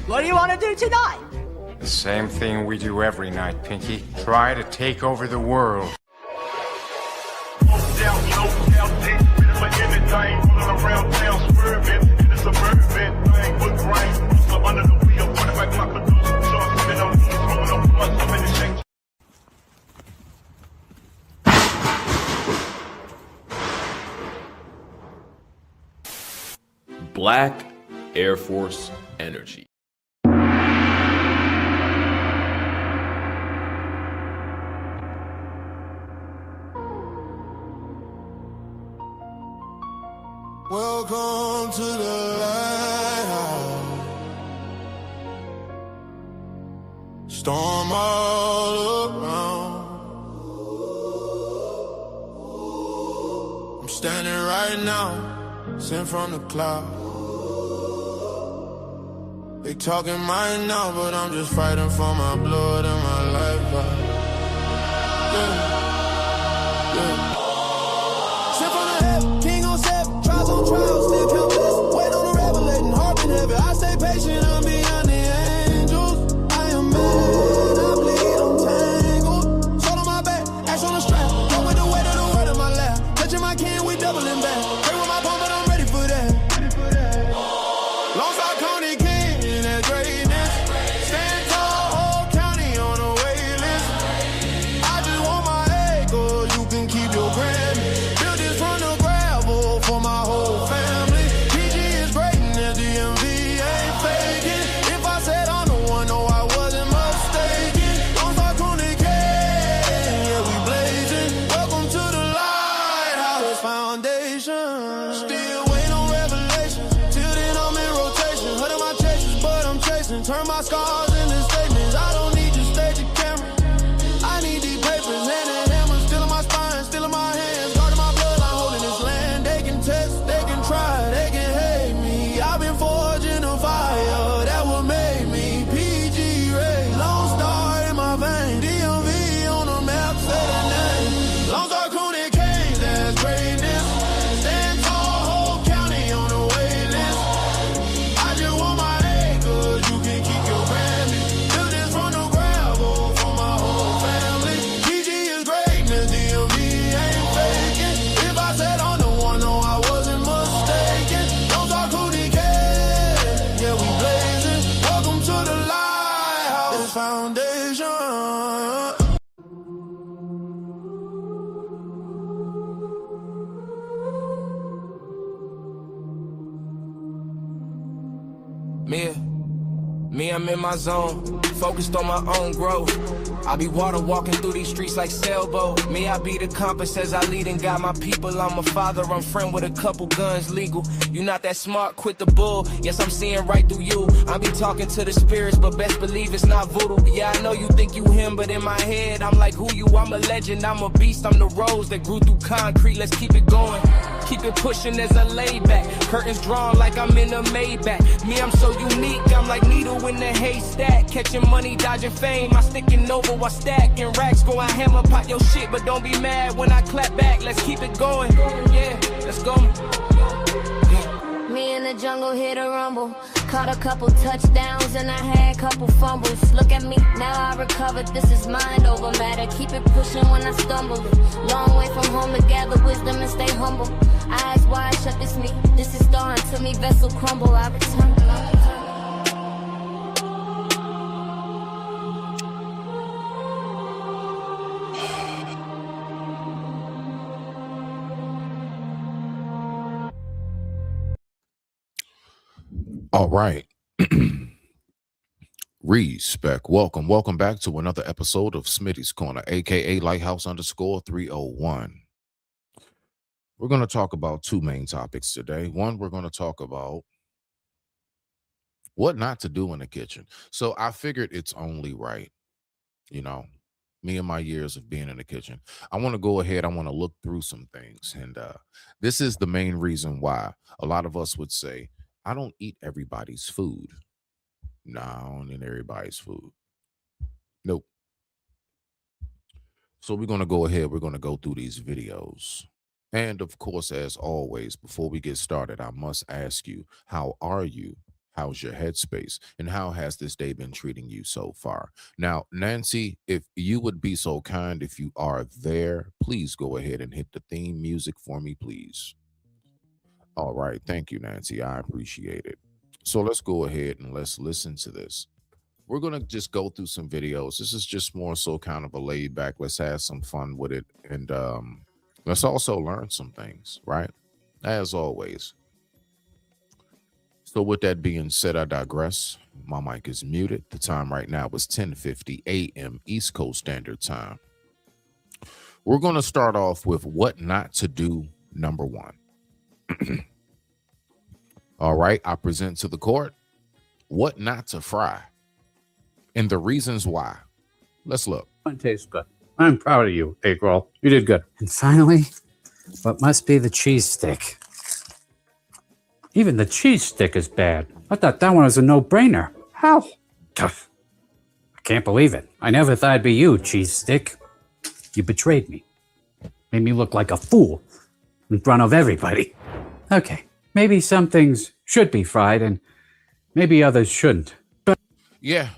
What do you want to do tonight? The same thing we do every night, Pinky. Try to take over the world. Black Air Force Energy. Welcome to the lighthouse. Storm all around. I'm standing right now, sent from the cloud. They talking mine now, but I'm just fighting for my blood and my life. Yeah. Sent from the heaven, king on seven, trials on trials, still count blessings. Wait on the revelating, heart in heaven. I stay patient, I'm beyond the angels. I am mad, I bleed, I'm tangled. Sword on my back, axe on the strap. Go with the weight of the world in my lap. Touching my can, we doubling back. Pray with my palm, but I'm ready for that. Long side Coney King in that greatness. Stand tall, whole county on the wait list. I just want my acre, you can keep your Grammy. Build this from the gravel for my whole family. PG is great and the DMV ain't faking. If I said I'm the one, no, I wasn't mistaken. Long side Coney King, yeah, we blazing. Welcome to the Lighthouse Foundation. Still waiting on revelation. Till then I'm in rotation. Hurting my chases, but I'm chasing. Turn my scars into statements. I don't need your stage or camera. I need these papers, hand and hammer. Still in my spine, still in my hands. Guarding my bloodline, holding this land. They can test, they can try, they can hate me. I've been forging a fire that will make me PG Ray. Lone Star in my vein. DMV on the map, say the name. Long Star Cooney Kings, that's greatness. Stand tall, whole county on the wait list. I just want my acres, you can keep your Grammy. Build this from the gravel for my whole family. PG is greatness, DMV ain't faking. If I said I'm the one, no, I wasn't mistaken. Don't talk Cooney King, yeah, we blazing. Welcome to the Lighthouse Foundation. Me, I'm in my zone, focused on my own growth. I be water walking through these streets like sailboat. Me, I be the compass as I lead and guide my people. I'm a father, I'm friend with a couple guns legal. You not that smart, quit the bull. Yes, I'm seeing right through you. I be talking to the spirits, but best believe it's not voodoo. Yeah, I know you think you him, but in my head, I'm like who you? I'm a legend, I'm a beast, I'm the rose that grew through concrete. Let's keep it going. Keep it pushing as I lay back. Curtains drawn like I'm in a Maybach. Me, I'm so unique, I'm like needle in the haystack. Catching money, dodging fame, I sticking over while stacking racks. Go out hammer, pop your shit, but don't be mad when I clap back. Let's keep it going, yeah, let's go. Me in the jungle, hit a rumble. Caught a couple touchdowns and I had a couple fumbles. Look at me, now I recovered. This is mind over matter. Keep it pushing when I stumble. Long way from home to gather wisdom and stay humble. Eyes wide shut, this me. This is dawn to me, vessel crumble. I return. All right. Respect. Welcome back to another episode of Smitty's Corner, aka Lighthouse _301. We're going to talk about two main topics today. One, we're going to talk about what not to do in the kitchen. So I figured it's only right, me and my years of being in the kitchen. I want to go ahead, I want to look through some things. And this is the main reason why a lot of us would say, I don't eat everybody's food. No, I don't eat everybody's food. Nope. So we're going to go ahead. We're going to go through these videos. And of course, as always, before we get started, I must ask you, how are you? How's your headspace? And how has this day been treating you so far? Now, Nancy, if you would be so kind, if you are there, please go ahead and hit the theme music for me, please. All right. Thank you, Nancy. I appreciate it. So let's go ahead and let's listen to this. We're going to just go through some videos. This is just more so kind of a laid back. Let's have some fun with it. And let's also learn some things, right? As always. So with that being said, I digress. My mic is muted. The time right now is 10:50 a.m. East Coast Standard Time. We're going to start off with what not to do, number one. All right, I present to the court what not to fry and the reasons why. Let's look. One tastes good. I'm proud of you, egg roll. You did good. And finally, what must be the cheese stick? Even the cheese stick is bad. I thought that one was a no-brainer. How? I can't believe it. I never thought it'd be you, cheese stick. You betrayed me. Made me look like a fool in front of everybody. Okay, maybe some things should be fried and maybe others shouldn't. Yeah,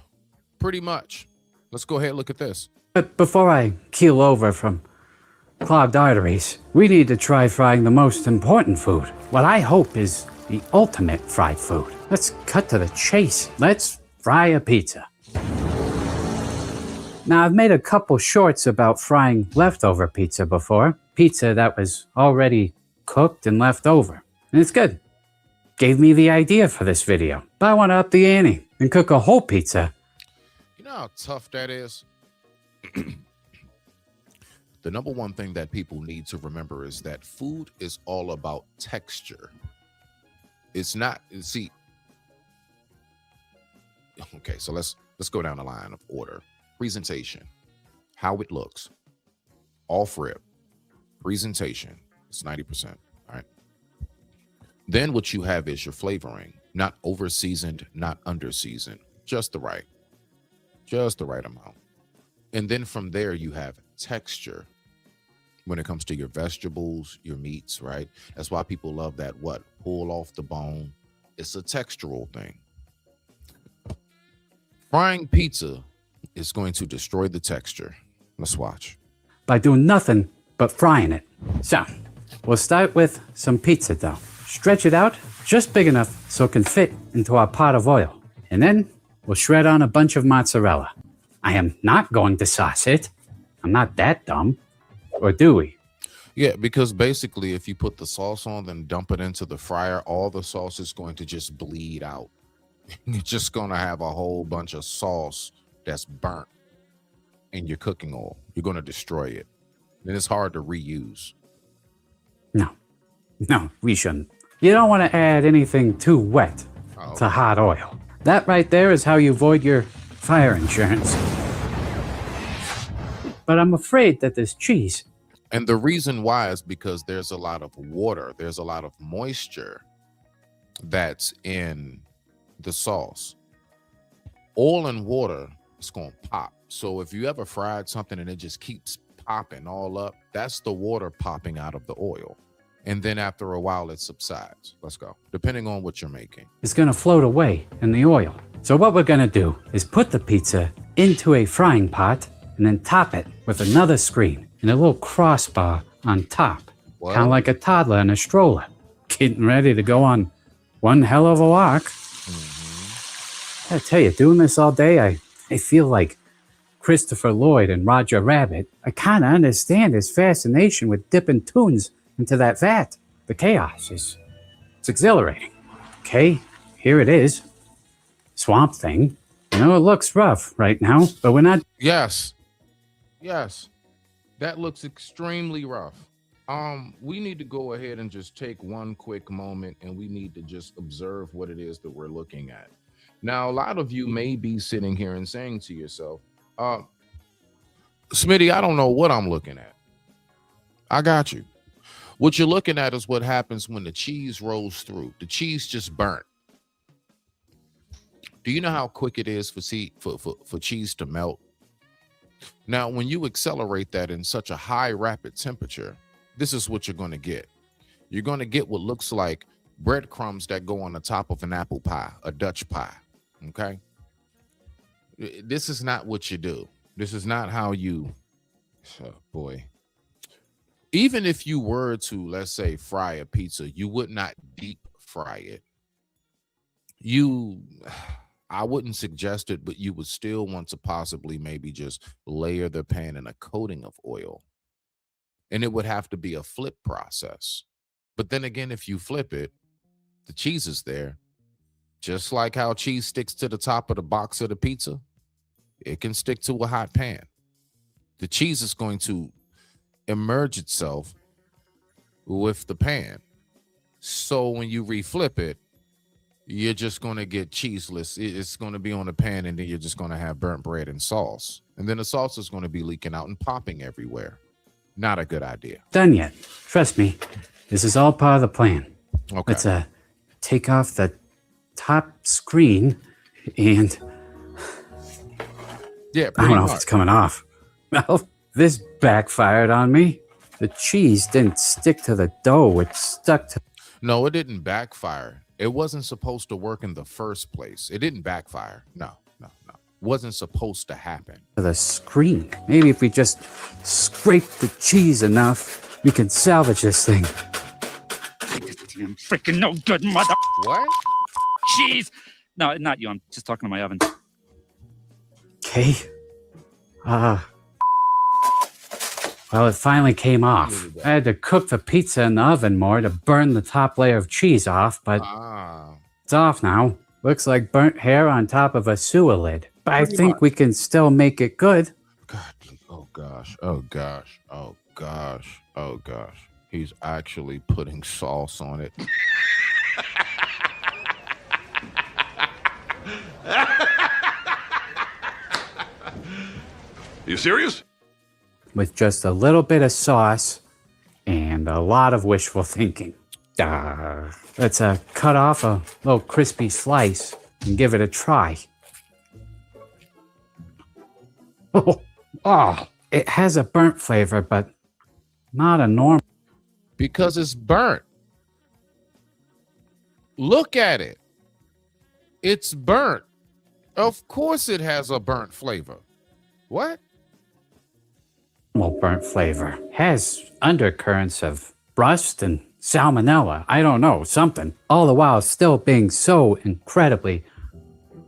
pretty much. Let's go ahead and look at this. But before I keel over from clogged arteries, we need to try frying the most important food. What I hope is the ultimate fried food. Let's cut to the chase. Let's fry a pizza. Now, I've made a couple shorts about frying leftover pizza before. Pizza that was already cooked and left over. And it's good. Gave me the idea for this video. But I want to up the ante and cook a whole pizza. You know how tough that is? The number one thing that people need to remember is that food is all about texture. It's not, see, okay, so let's go down the line of order. Presentation, how it looks, off rip, presentation, it's 90%, all right? Then what you have is your flavoring, not over seasoned, not under seasoned, just the right amount. And then from there you have texture when it comes to your vegetables, your meats, right? That's why people love that pull off the bone. It's a textural thing. Frying pizza is going to destroy the texture. Let's watch. By doing nothing but frying it. So, we'll start with some pizza dough. Stretch it out just big enough so it can fit into our pot of oil. And then we'll shred on a bunch of mozzarella. I am not going to sauce it. I'm not that dumb. Or do we? Yeah, because basically if you put the sauce on, then dump it into the fryer, all the sauce is going to just bleed out. You're just going to have a whole bunch of sauce that's burnt in your cooking oil. You're going to destroy it. Then it's hard to reuse. No, we shouldn't. You don't want to add anything too wet to hot oil. That right there is how you avoid your fire insurance. But I'm afraid that this cheese. And the reason why is because there's a lot of water. There's a lot of moisture that's in the sauce. Oil and water is going to pop. So if you ever fried something and it just keeps popping all up, that's the water popping out of the oil. And then after a while, it subsides. Let's go. Depending on what you're making. It's going to float away in the oil. So what we're going to do is put the pizza into a frying pot and then top it with another screen and a little crossbar on top. Kind of like a toddler in a stroller. Getting ready to go on one hell of a walk. Mm-hmm. I tell you, doing this all day, I feel like Christopher Lloyd and Roger Rabbit. I kind of understand his fascination with dipping tunes into that vat. The chaos is, it's exhilarating. Okay, here it is. Swamp Thing. You know, it looks rough right now, but we're not. Yes. That looks extremely rough. We need to go ahead and just take one quick moment and we need to just observe what it is that we're looking at. Now, a lot of you may be sitting here and saying to yourself, Smitty, I don't know what I'm looking at. I got you. What you're looking at is what happens when the cheese rolls through. The cheese just burnt. Do you know how quick it is for cheese to melt? Now, when you accelerate that in such a high rapid temperature, this is what you're going to get. You're going to get what looks like breadcrumbs that go on the top of an apple pie, a Dutch pie. Okay. This is not what you do. This is not how you, oh boy. Even if you were to, let's say, fry a pizza, you would not deep fry it. I wouldn't suggest it, but you would still want to possibly maybe just layer the pan in a coating of oil. And it would have to be a flip process. But then again, if you flip it, the cheese is there. Just like how cheese sticks to the top of the box of the pizza, it can stick to a hot pan. The cheese is going to emerge itself with the pan. So when you reflip it, you're just going to get cheeseless. It's going to be on the pan, and then you're just going to have burnt bread and sauce. And then the sauce is going to be leaking out and popping everywhere. Not a good idea. Done yet. Trust me, this is all part of the plan. Okay. Let's take off the top screen and yeah, I don't know if it's coming off. Well, this backfired on me. The cheese didn't stick to the dough. It stuck to... No, it didn't backfire. It wasn't supposed to work in the first place. It didn't backfire. No. Wasn't supposed to happen. The screen. Maybe if we just scrape the cheese enough, we can salvage this thing. Damn freaking no good mother. What? Cheese. No, not you. I'm just talking to my oven. Okay. Well, it finally came off. I had to cook the pizza in the oven more to burn the top layer of cheese off, but it's off now. Looks like burnt hair on top of a sewer lid. But I think we can still make it good. God, oh gosh. He's actually putting sauce on it. You serious? With just a little bit of sauce and a lot of wishful thinking. Let's cut off a little crispy slice and give it a try. Oh, it has a burnt flavor, but not a normal. Because it's burnt. Look at it. It's burnt. Of course it has a burnt flavor. What? Burnt flavor. Has undercurrents of rust and salmonella. I don't know, something. All the while still being so incredibly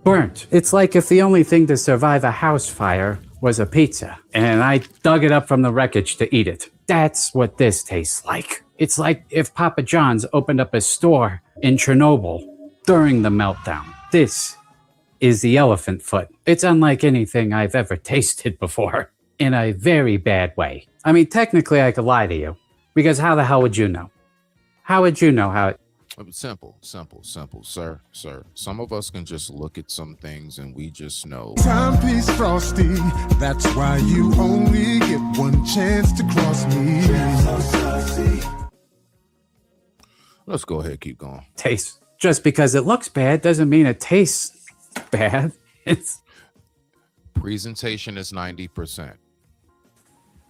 burnt. It's like if the only thing to survive a house fire was a pizza, and I dug it up from the wreckage to eat it. That's what this tastes like. It's like if Papa John's opened up a store in Chernobyl during the meltdown. This is the elephant foot. It's unlike anything I've ever tasted before, in a very bad way. I mean, technically I could lie to you, because how the hell would you know? How would you know how it... Simple, sir. Some of us can just look at some things and we just know. Timepiece Frosty, that's why you only get one chance to cross me. Let's go ahead, keep going. Tastes. Just because it looks bad doesn't mean it tastes bad. It's presentation is 90%.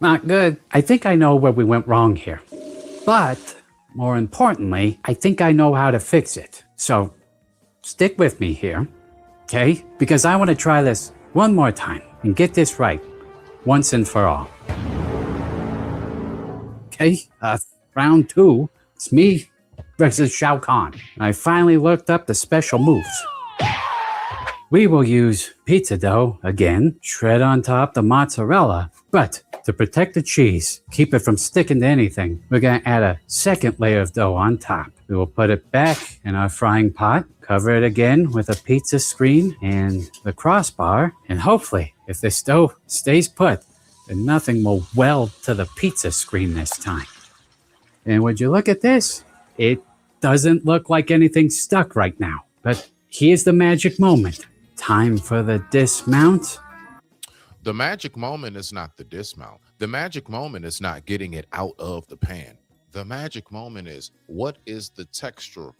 Not good. I think I know where we went wrong here. But more importantly, I think I know how to fix it. So stick with me here, okay? Because I want to try this one more time and get this right once and for all. Okay, round 2. It's me versus Shao Kahn. I finally looked up the special moves. We will use pizza dough again, shred on top the mozzarella, but to protect the cheese, keep it from sticking to anything, we're going to add a second layer of dough on top. We will put it back in our frying pot, cover it again with a pizza screen and the crossbar, and hopefully, if this dough stays put, then nothing will weld to the pizza screen this time. And would you look at this? It doesn't look like anything's stuck right now, but here's the magic moment. Time for the dismount. The magic moment is not the dismount. The magic moment is not getting it out of the pan. The magic moment is, what is the texture?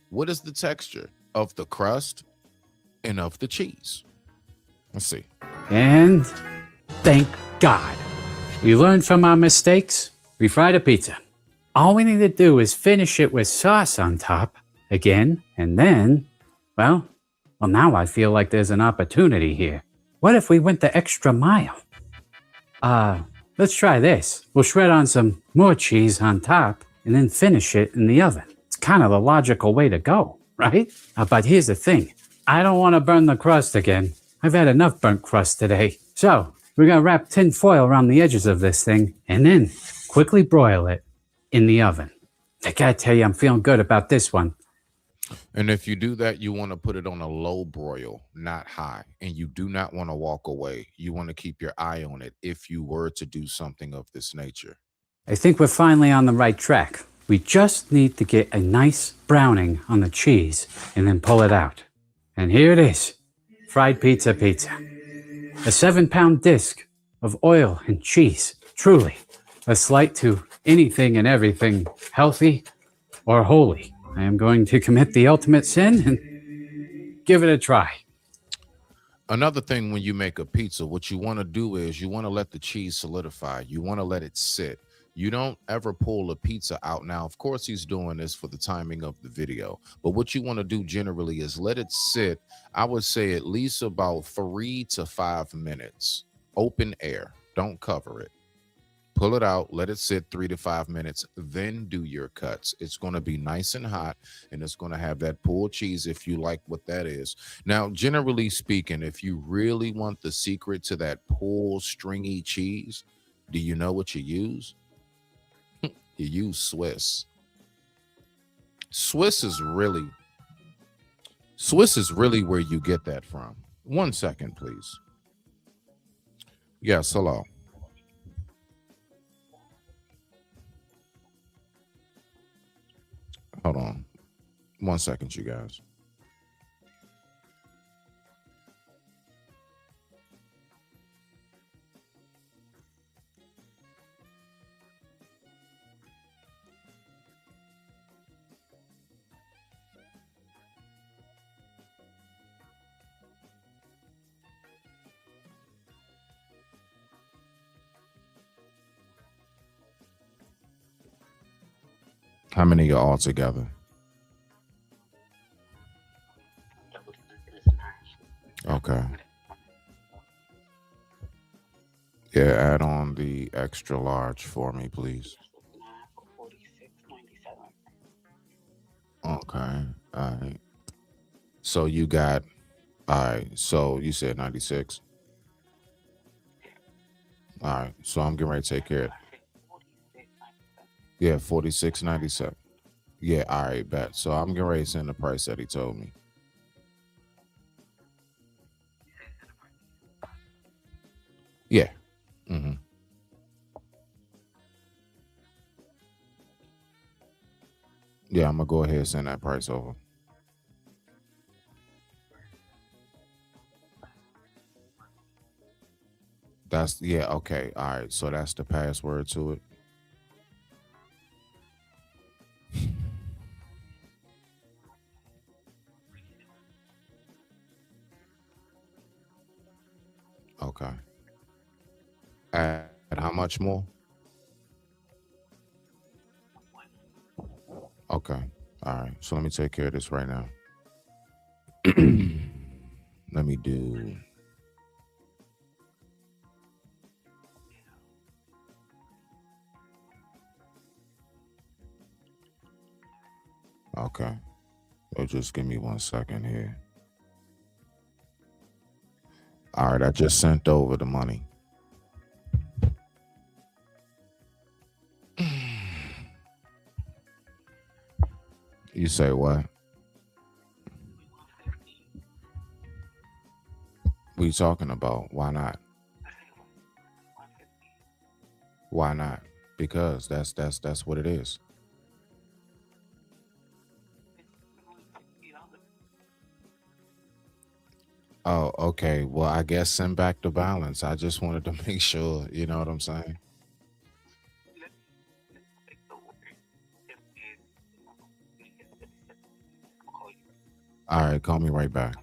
What is the texture of the crust and of the cheese? Let's see. And thank God. We learned from our mistakes. We fried a pizza. All we need to do is finish it with sauce on top, again, and then, well, now I feel like there's an opportunity here. What if we went the extra mile? Let's try this. We'll shred on some more cheese on top and then finish it in the oven. It's kind of the logical way to go, right? But here's the thing. I don't want to burn the crust again. I've had enough burnt crust today. So we're going to wrap tin foil around the edges of this thing and then quickly broil it in the oven. I gotta tell you, I'm feeling good about this one. And if you do that, you want to put it on a low broil, not high. And you do not want to walk away. You want to keep your eye on it if you were to do something of this nature. I think we're finally on the right track. We just need to get a nice browning on the cheese and then pull it out. And here it is. Fried pizza. A 7-pound disc of oil and cheese. Truly a slight to anything and everything healthy or holy. I am going to commit the ultimate sin and give it a try. Another thing when you make a pizza, what you want to do is you want to let the cheese solidify. You want to let it sit. You don't ever pull a pizza out. Now, of course, he's doing this for the timing of the video. But what you want to do generally is let it sit, I would say at least about 3 to 5 minutes. Open air. Don't cover it. Pull it out, let it sit 3 to 5 minutes, then do your cuts. It's going to be nice and hot, and it's going to have that pulled cheese if you like what that is. Now, generally speaking, if you really want the secret to that pulled, stringy cheese, do you know what you use? You use Swiss. Swiss is really where you get that from. 1 second, please. Yes, hello. Hold on 1 second, you guys. How many are all together? Okay. Yeah, add on the extra large for me, please. Okay. All right. So you got, all right. So you said 96. All right. So I'm getting ready to take care of it. Yeah, 46.97. Yeah, all right, bet. So I'm getting ready to send the price that he told me. Yeah. Mm-hmm. Yeah, I'm gonna go ahead and send that price over. That's yeah, okay. All right. So that's the password to it. Okay. Add how much more? Okay. All right. So let me take care of this right now. Let me do. Okay. So just give me 1 second here. All right. I just sent over the money. You say what? What are you talking about? Why not? Why not? Because that's what it is. Oh, okay. Well, I guess send back the balance. I just wanted to make sure, you know what I'm saying? All right, call me right back.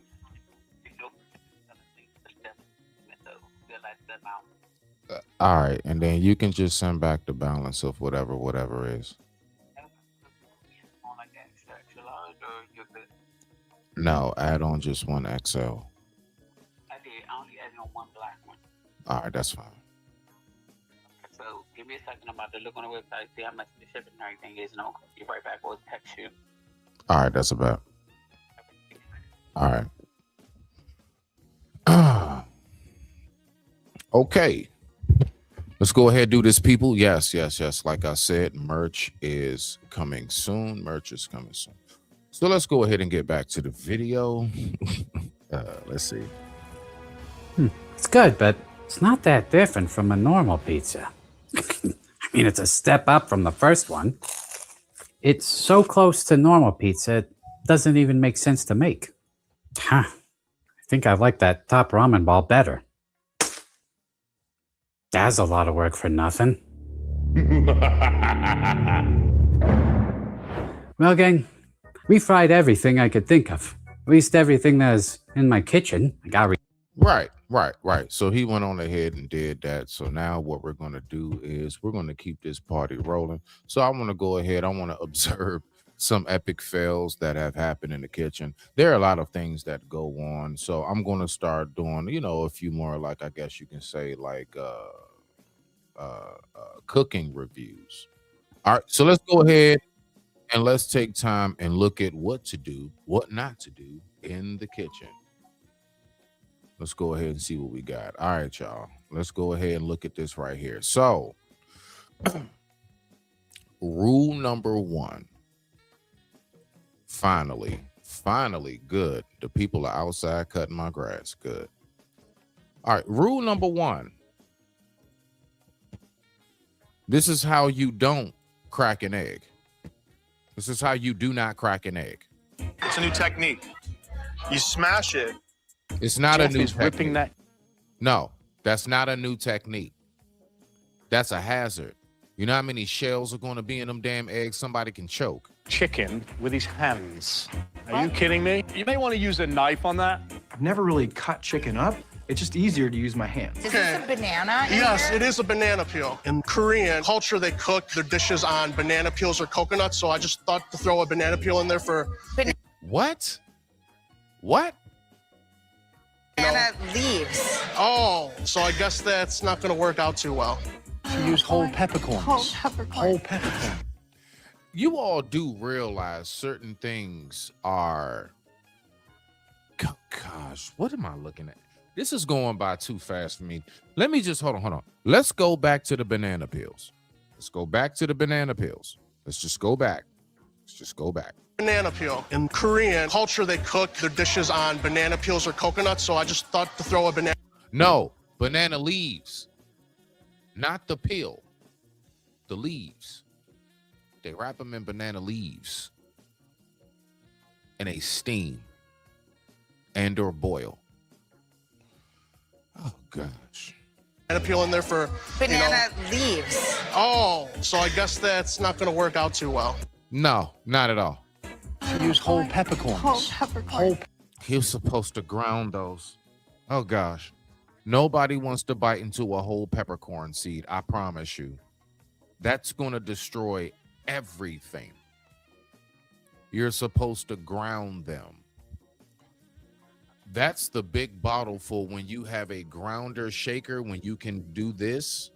All right, and then you can just send back the balance of whatever is. No, add on just one XL. I did. I only added on one black one. All right, that's fine. So give me a second. I'm about to look on the website, see how much the shipping and everything is, and I'll be right back. We'll text you. All right, that's about. All right. Okay. Let's go ahead and do this, people. Yes. Like I said, merch is coming soon. So let's go ahead and get back to the video. Let's see. It's good, but it's not that different from a normal pizza. I mean, it's a step up from the first one. It's so close to normal pizza, it doesn't even make sense to make. Huh. I think I like that top ramen ball better. That's a lot of work for nothing. Well, gang, we fried everything I could think of. At least everything that's in my kitchen. I got Right. So he went on ahead and did that. So now what we're going to do is we're going to keep this party rolling. So I want to go ahead. I want to observe some epic fails that have happened in the kitchen. There are a lot of things that go on. So I'm going to start doing, a few more, like, I guess you can say, like, cooking reviews. All right. So let's go ahead and let's take time and look at what to do, what not to do in the kitchen. Let's go ahead and see what we got. All right, y'all. Let's go ahead and look at this right here. So, rule number 1. Finally, good. The people are outside cutting my grass. Good. All right, rule number 1. This is how you don't crack an egg. This is how you do not crack an egg. It's a new technique. You smash it. It's not a new technique. Ripping that. No, that's not a new technique. That's a hazard. You know how many shells are going to be in them damn eggs? Somebody can choke. Chicken with his hands. Are you kidding me? You may want to use a knife on that. I've never really cut chicken up. It's just easier to use my hands. Is this a banana? Yes, it is a banana peel. In Korean culture, they cook their dishes on banana peels or coconuts, so I just thought to throw a banana peel in there for... What? Banana leaves. Oh, so I guess that's not going to work out too well. You use whole peppercorns. Whole peppercorn. You all do realize certain things are... Gosh, what am I looking at? This is going by too fast for me. Let me just, hold on. Let's go back to the banana peels. Let's just go back. Banana peel. In Korean culture, they cook their dishes on banana peels or coconuts, so I just thought to throw a banana... No, banana leaves. Not the peel. The leaves. They wrap them in banana leaves. And they steam. And or boil. Oh, gosh. Banana peel in there for... Banana leaves. Oh, so I guess that's not going to work out too well. No, not at all. You use whole peppercorns. Whole peppercorn. He was supposed to ground those. Oh, gosh. Nobody wants to bite into a whole peppercorn seed. I promise you. That's going to destroy everything. You're supposed to ground them. That's the big bottle for when you have a grounder shaker, when you can do this.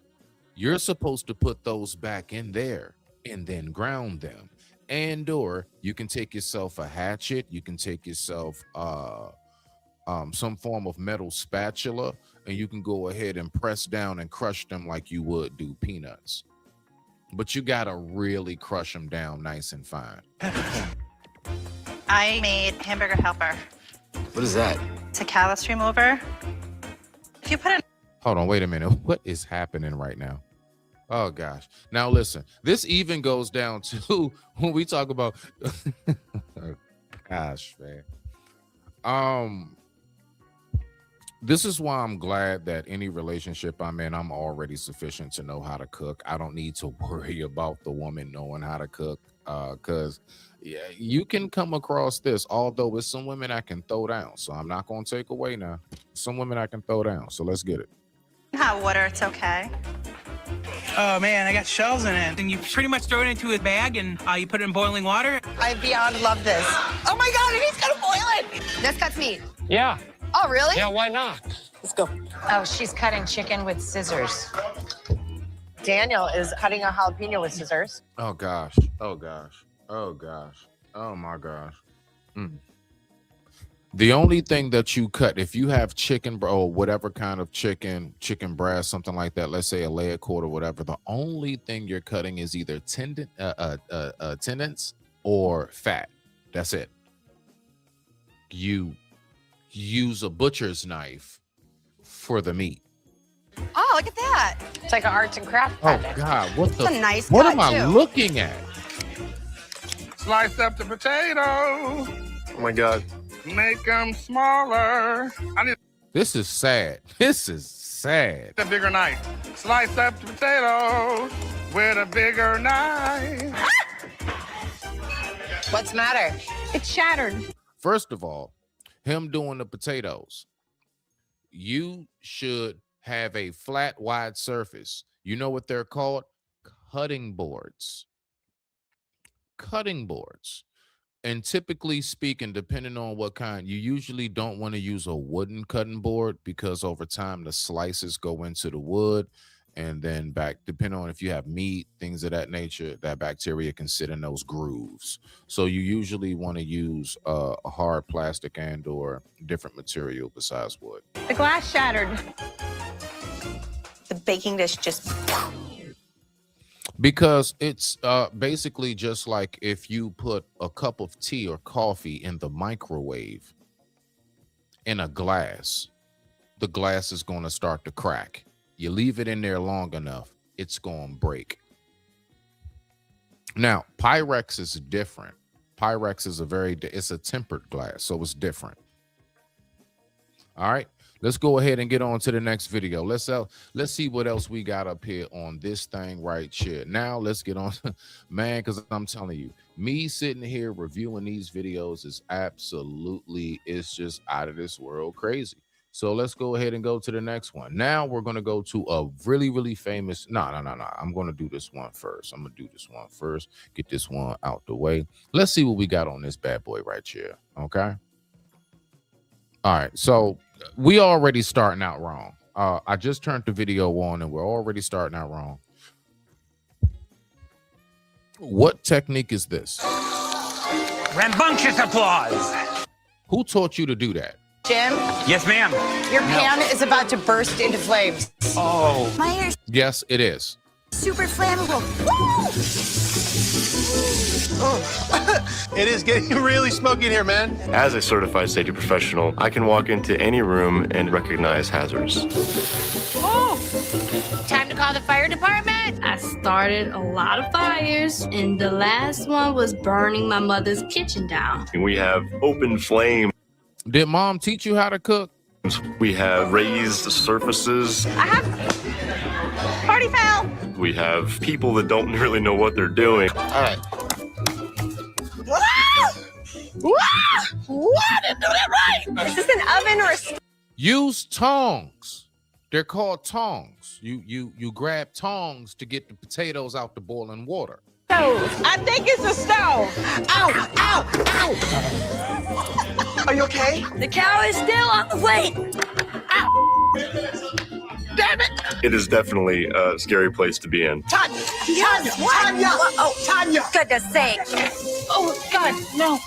You're supposed to put those back in there and then ground them. And or you can take yourself a hatchet. You can take yourself some form of metal spatula, and you can go ahead and press down and crush them like you would do peanuts. But you got to really crush them down nice and fine. I made hamburger helper. What is that? It's a callus remover. If you put it... Hold on, wait a minute. What is happening right now? Oh, gosh. Now, listen, this even goes down to when we talk about... oh, gosh, man. This is why I'm glad that any relationship I'm in, I'm already sufficient to know how to cook. I don't need to worry about the woman knowing how to cook, because yeah, you can come across this, although with some women I can throw down. So I'm not going to take away now. Some women I can throw down. So let's get it. Hot water, it's okay. Oh man, I got shells in it. And you pretty much throw it into a bag and you put it in boiling water. I beyond love this. Oh my God, and he's gonna boil it. This cuts meat. Yeah. Oh, really? Yeah, why not? Let's go. Oh, she's cutting chicken with scissors. Daniel is cutting a jalapeno with scissors. Oh gosh. Oh gosh. Oh gosh. Oh my gosh. The only thing that you cut, if you have chicken or whatever kind of chicken breast, something like that, let's say a leg quarter, whatever, the only thing you're cutting is either tendons or fat. That's it. You use a butcher's knife for the meat. Oh, look at that. It's like an arts and craft Oh project. God, what It's a nice what cut, am I too. looking at? Slice up the potato. Oh my God. Make them smaller. I need This is sad. This is sad. a bigger knife. Slice up the potato with a bigger knife. What's the matter? It's shattered. First of all, him doing the potatoes, you should have a flat, wide surface. You know what they're called? Cutting boards. Cutting boards. And typically speaking, depending on what kind, you usually don't want to use a wooden cutting board because over time the slices go into the wood, and then back, depending on if you have meat, things of that nature, that bacteria can sit in those grooves. So you usually want to use a hard plastic and or different material besides wood. The glass shattered. The baking dish just... Because it's basically just like if you put a cup of tea or coffee in the microwave in a glass, the glass is going to start to crack. You leave it in there long enough, it's going to break. Now, Pyrex is different. Pyrex is it's a tempered glass, so it's different. All right. Let's go ahead and get on to the next video. Let's see what else we got up here on this thing right here. Now let's get on, man, because I'm telling you, me sitting here reviewing these videos is absolutely, it's just out of this world crazy. So let's go ahead and go to the next one. Now we're going to go to a really, really famous, no. I'm going to do this one first. Get this one out the way. Let's see what we got on this bad boy right here. Okay. All right. So we already starting out wrong. I just turned the video on and we're already starting out wrong. What technique is this? Rambunctious applause. Who taught you to do that? Jim, Yes, ma'am. your pan is about to burst into flames. Oh. My hair's Yes, it is. super flammable. It is getting really smoky in here, man. As a certified safety professional, I can walk into any room and recognize hazards. Time to call the fire department. I started a lot of fires, and the last one was burning my mother's kitchen down. We have open flame. Did mom teach you how to cook? We have raised surfaces. Party foul. We have people that don't really know what they're doing. All right. What? I didn't do that right. Is this an oven or a... Use tongs. They're called tongs. You grab tongs to get the potatoes out the boiling water. I think it's a stove. Ow, ow, ow. Are you okay? The cow is still on the plate. Damn it. It is definitely a scary place to be in. Tanya. Oh, Tanya. Goodness sake. Oh, God, no.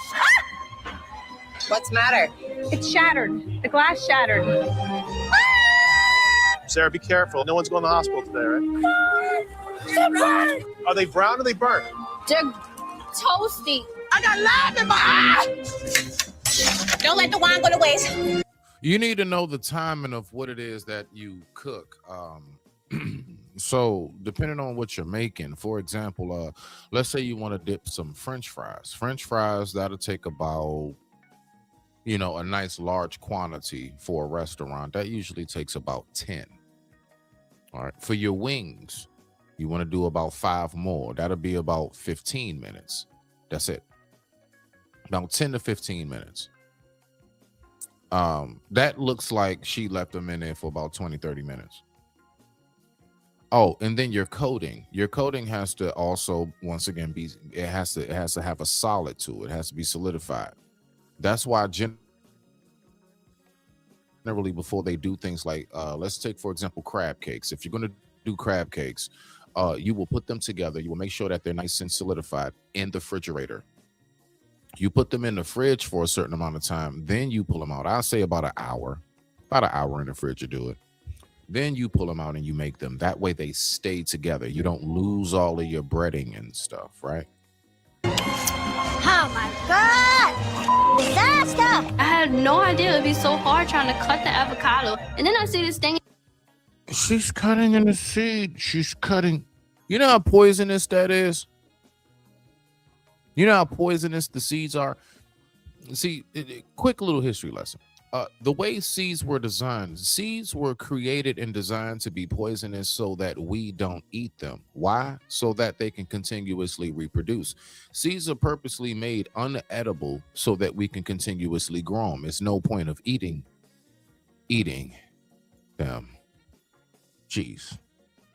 What's the matter? It's shattered. The glass shattered. Sarah, be careful. No one's going to the hospital today, right? Are they brown or are they burnt? They're toasty. I got lime in my eye. Don't let the wine go to waste. You need to know the timing of what it is that you cook. So depending on what you're making, for example, let's say you want to dip some French fries. French fries, that'll take about, a nice large quantity for a restaurant. That usually takes about 10. All right. For your wings, you want to do about 5 more. That'll be about 15 minutes. That's it. About 10 to 15 minutes. That looks like she left them in there for about 20-30 minutes. Oh, and then your coating has to also, once again, it has to have a solid to it. It has to be solidified. That's why generally before they do things like let's take for example crab cakes. If you're going to do crab cakes, you will put them together. You will make sure that they're nice and solidified in the refrigerator. You put them in the fridge for a certain amount of time, then you pull them out. I'll say about an hour in the fridge to do it. Then you pull them out and you make them. That way they stay together. You don't lose all of your breading and stuff, right? Oh my God! Disaster! I had no idea it'd be so hard trying to cut the avocado. And then I see this thing. She's cutting in the seed. She's cutting. You know how poisonous that is? You know how poisonous the seeds are? See, quick little history lesson. The way seeds were designed, seeds were created and designed to be poisonous so that we don't eat them. Why? So that they can continuously reproduce. Seeds are purposely made unedible so that we can continuously grow them. It's no point of eating them. Jeez,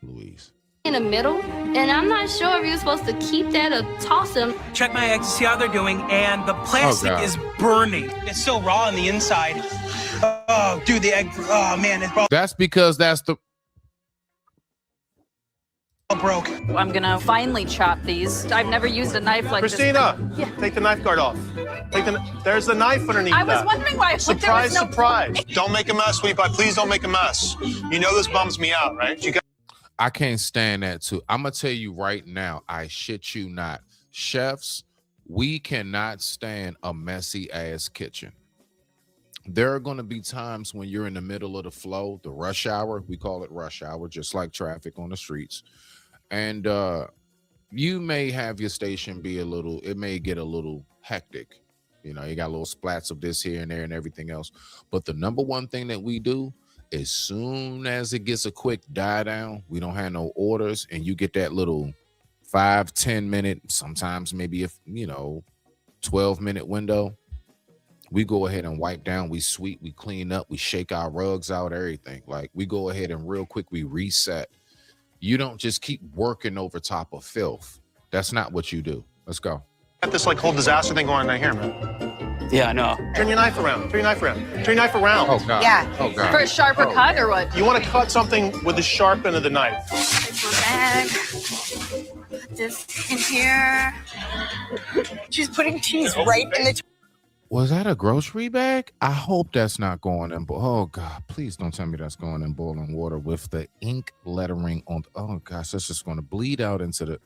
Louise. In the middle, and I'm not sure if you're supposed to keep that or toss them. Check my eggs to see how they're doing, and the plastic is burning. It's so raw on the inside. Oh, dude, the egg. Oh man, it's broke. That's because that's the. Broke. I'm gonna finely chop these. I've never used a knife like Christina, this. Yeah. take the knife guard off. There's the knife underneath I was that. wondering why. Surprise, there was no surprise. Don't make a mess, sweet pie. Please don't make a mess. You know this bums me out, right? You got. I can't stand that too. I'm gonna tell you right now, I shit you not. Chefs, we cannot stand a messy ass kitchen. There are going to be times when you're in the middle of the flow, the rush hour. We call it rush hour, just like traffic on the streets. And you may have your station be it may get a little hectic. You know, you got little splats of this here and there and everything else. But the number one thing that we do, as soon as it gets a quick die down, we don't have no orders, and you get that little 5-10 minute, sometimes maybe 12-minute window, we go ahead and wipe down, we sweep, we clean up, we shake our rugs out, everything. Like, we go ahead and real quick we reset. You don't just keep working over top of filth. That's not what you do. Let's go. Got this like whole disaster thing going on right here, man. Yeah, I know. Turn your knife around. Turn your knife around. Turn your knife around. Oh God. Yeah. Oh God. For a sharper cut or what? You want to cut something with the sharp end of the knife. Bag. Put this in here. She's putting cheese right in the. Was that a grocery bag? I hope that's not going in. Oh God, please don't tell me that's going in boiling water with the ink lettering on. Oh gosh, that's just going to bleed out into the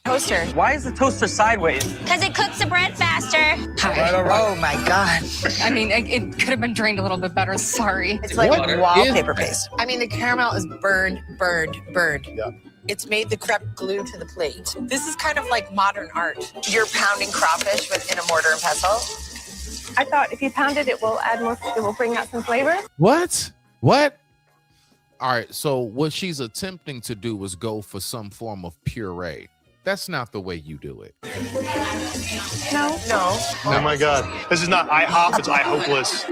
Toaster. Why is the toaster sideways? Because it cooks the bread faster. Oh my God. I mean, it could have been drained a little bit better. Sorry. It's like What wallpaper is paste. I mean, the caramel is burned. Yeah. It's made the crepe glue to the plate. This is kind of like modern art. You're pounding crawfish in a mortar and pestle. I thought if you pound it, it will add more. It will bring out some flavor. What? All right, so what she's attempting to do is go for some form of puree. That's not the way you do it. No. Oh my God. This is not IHOP, it's IHOPeless.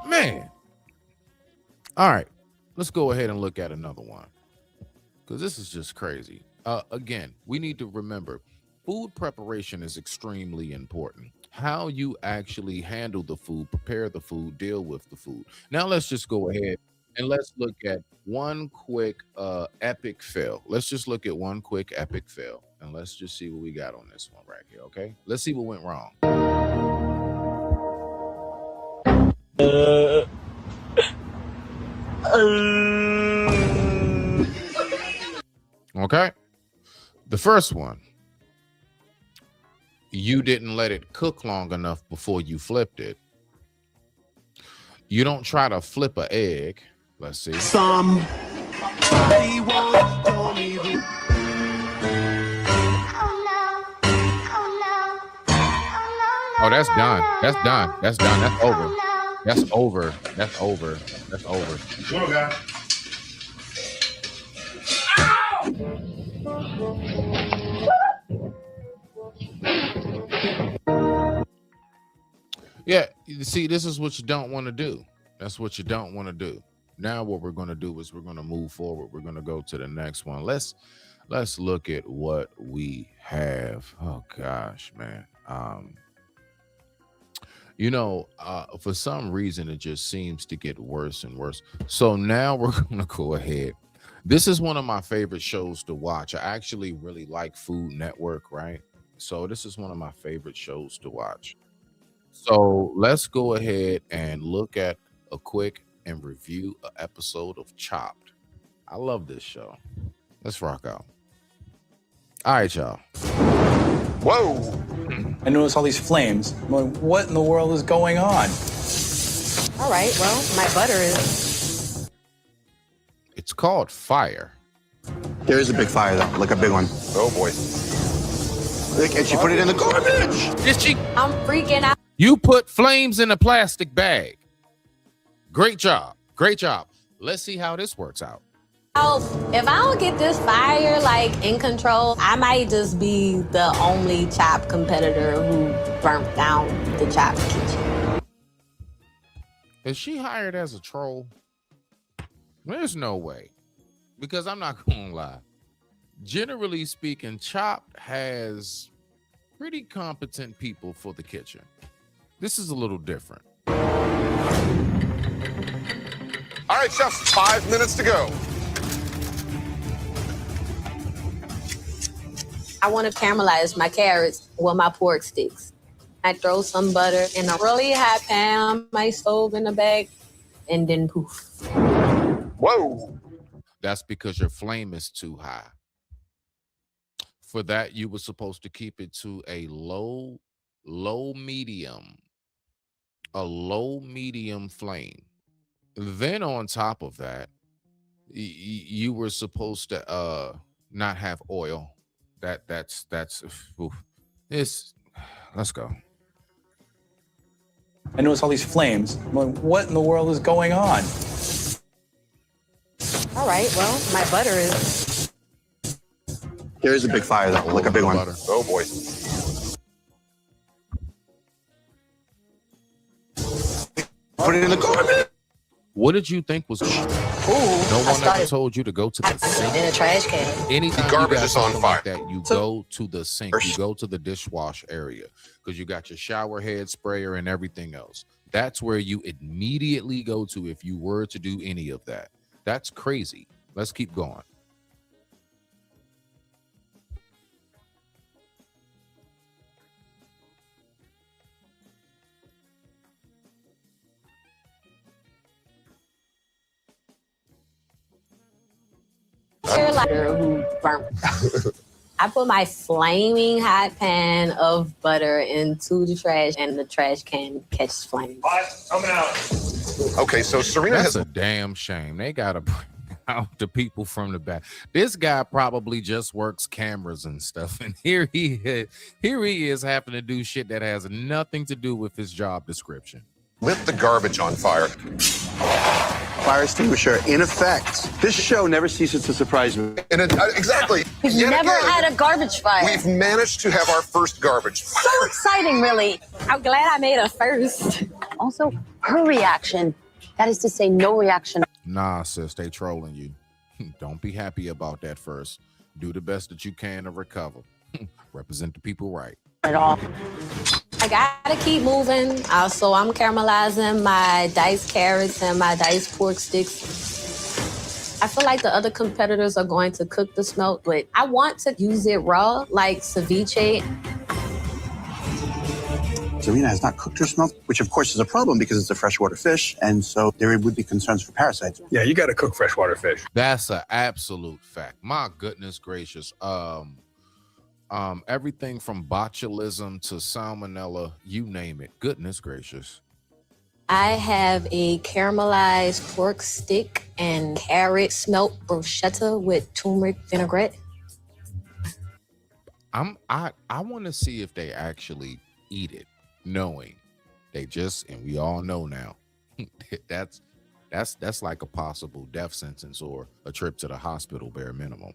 Man. All right, let's go ahead and look at another one, because this is just crazy. Again, we need to remember, food preparation is extremely important. How you actually handle the food, prepare the food, deal with the food. Now let's just go ahead and let's look at one quick epic fail. Let's just look at one quick epic fail, and let's just see what we got on this one right here, okay? Let's see what went wrong. Okay? The first one, you didn't let it cook long enough before you flipped it. You don't try to flip an egg. Let's see. Somebody once told me who. Oh, that's done. That's done. That's done. That's over. That's over. That's over. That's over. Little guy. Yeah, you see, this is what you don't want to do. That's what you don't want to do. Now what we're going to do is we're going to move forward. We're going to go to the next one. Let's look at what we have. Oh gosh, man. You know, for some reason, it just seems to get worse and worse. So now we're going to go ahead. This is one of my favorite shows to watch. I actually really like Food Network, right? So this is one of my favorite shows to watch. So let's go ahead and look at a quick and review an episode of Chopped. I love this show. Let's rock out. All right, y'all. Whoa! I notice all these flames. I'm like, what in the world is going on? All right, well, my butter is... It's called Fire. There is a big fire, though, like a big one. Oh, boy. And she put it in the garbage. Did she? I'm freaking out. You put flames in a plastic bag. Great job. Great job. Let's see how this works out. If I don't get this fire, like, in control, I might just be the only Chop competitor who burnt down the Chop kitchen. Is she hired as a troll? There's no way. Because I'm not going to lie. Generally speaking, Chopped has pretty competent people for the kitchen. This is a little different. All right, chefs, 5 minutes to go. I want to caramelize my carrots with my pork sticks. I throw some butter in a really hot pan on my stove in the bag, and then poof. Whoa. That's because your flame is too high. For that, you were supposed to keep it to a low medium flame. Then on top of that, you were supposed to not have oil. That's oof. Let's go. I notice all these flames. I'm like, what in the world is going on? All right, well, my butter is... There is a big fire, though, like a big one. Oh, boy. Put it in the garbage. What did you think was? Ooh, no one ever told you to go to the sink. In a trash can. Anytime garbage you got is on something fire. like that, you go to the sink. You go to the dishwash area because you got your shower head sprayer and everything else. That's where you immediately go to if you were to do any of that. That's crazy. Let's keep going. Who burnt. I put my flaming hot pan of butter into the trash, and the trash can catches flames. Coming out. Okay, so Serena That's has a damn shame. They gotta bring out the people from the back. This guy probably just works cameras and stuff, and here he is having to do shit that has nothing to do with his job description. lit the garbage on fire. Fire extinguisher in effect. This show never ceases to surprise me. And exactly. We've Yet never again, had a garbage fire. We've managed to have our first garbage fire. So exciting, really. I'm glad I made it first. Also, her reaction. That is to say, no reaction. Nah, sis, they trolling you. Don't be happy about that first. Do the best that you can to recover. Represent the people right. At all. I gotta keep moving. Also, I'm caramelizing my diced carrots and my diced pork sticks. I feel like the other competitors are going to cook the smelt, but I want to use it raw, like ceviche. Serena has not cooked her smelt, which of course is a problem because it's a freshwater fish, and so there would be concerns for parasites. Yeah, you got to cook freshwater fish. That's an absolute fact. My goodness gracious. Everything from botulism to salmonella, you name it. Goodness gracious. I have a caramelized pork stick and carrot smelt bruschetta with turmeric vinaigrette. I want to see if they actually eat it, knowing they just, and we all know now, that's like a possible death sentence or a trip to the hospital, bare minimum.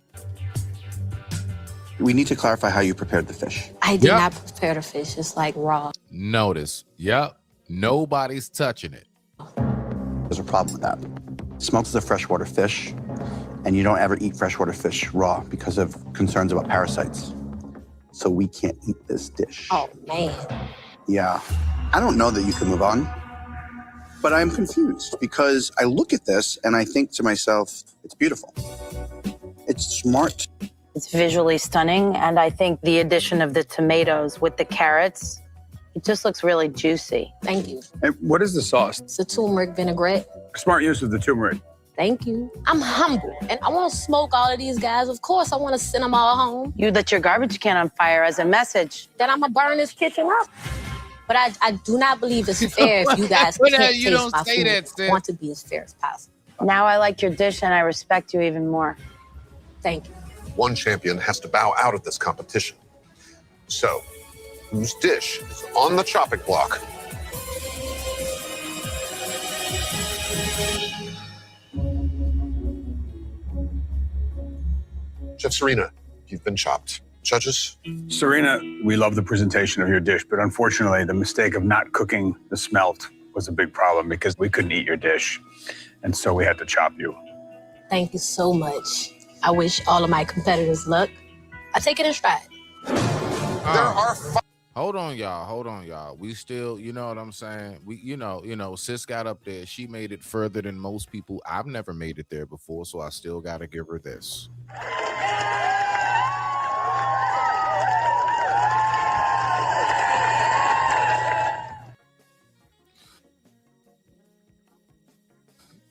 We need to clarify how you prepared the fish. I did not prepare the fish. It's like raw. Notice, nobody's touching it. There's a problem with that. Smelt is a freshwater fish, and you don't ever eat freshwater fish raw because of concerns about parasites. So we can't eat this dish. Oh, man. Yeah. I don't know that you can move on, but I'm confused because I look at this and I think to myself, it's beautiful. It's smart. It's visually stunning, and I think the addition of the tomatoes with the carrots, it just looks really juicy. Thank you. And what is the sauce? It's a turmeric vinaigrette. Smart use of the turmeric. Thank you. I'm humble, and I won't smoke all of these guys. Of course, I want to send them all home. You lit your garbage can on fire as a message. Then I'm going to burn this kitchen up. But I do not believe it's fair if you guys can't You taste don't my say food. that, Steph. I want to be as fair as possible. Now I like your dish, and I respect you even more. Thank you. One champion has to bow out of this competition. So, whose dish is on the chopping block? Chef Serena, you've been chopped. Judges? Serena, we love the presentation of your dish, but unfortunately, the mistake of not cooking the smelt was a big problem because we couldn't eat your dish. And so we had to chop you. Thank you so much. I wish all of my competitors luck. I take it in stride. Hold on, y'all. We still, you know what I'm saying? We, you know, sis got up there. She made it further than most people. I've never made it there before, so I still got to give her this.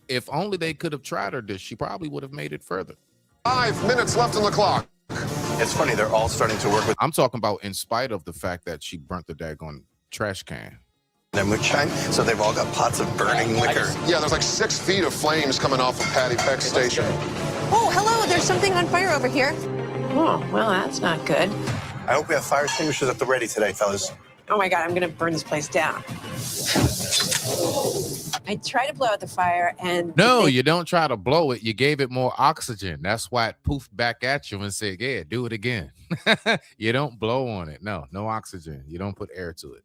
If only they could have tried her dish, she probably would have made it further. 5 minutes left on the clock. It's funny, they're all starting to work with I'm talking about in spite of the fact that she burnt the daggone trash can. their moonshine, so they've all got pots of burning liquor. Yeah, there's like 6 feet of flames coming off of Patty Peck's station. Oh, hello, there's something on fire over here. Oh, well, that's not good. I hope we have fire extinguishers at the ready today, fellas. Oh my God, I'm gonna burn this place down. I tried to blow out the fire and... No, you don't try to blow it. You gave it more oxygen. That's why it poofed back at you and said, yeah, do it again. You don't blow on it. No oxygen. You don't put air to it.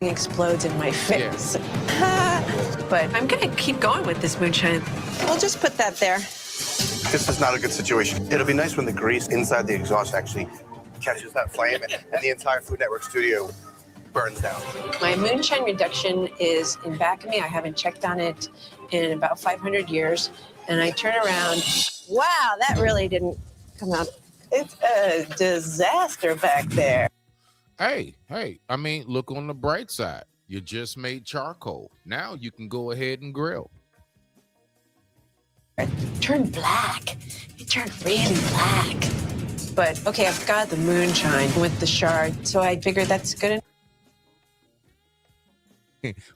It explodes in my face. But I'm gonna keep going with this moonshine. We'll just put that there. This is not a good situation. It'll be nice when the grease inside the exhaust actually catches that flame and the entire Food Network studio burns down. My moonshine reduction is in back of me. I haven't checked on it in about 500 years. And I turn around. Wow, that really didn't come out. It's a disaster back there. Hey, I mean, look on the bright side. You just made charcoal. Now you can go ahead and grill. It turned black. It turned really black. But okay, I've got the moonshine with the shard, so I figured that's good enough.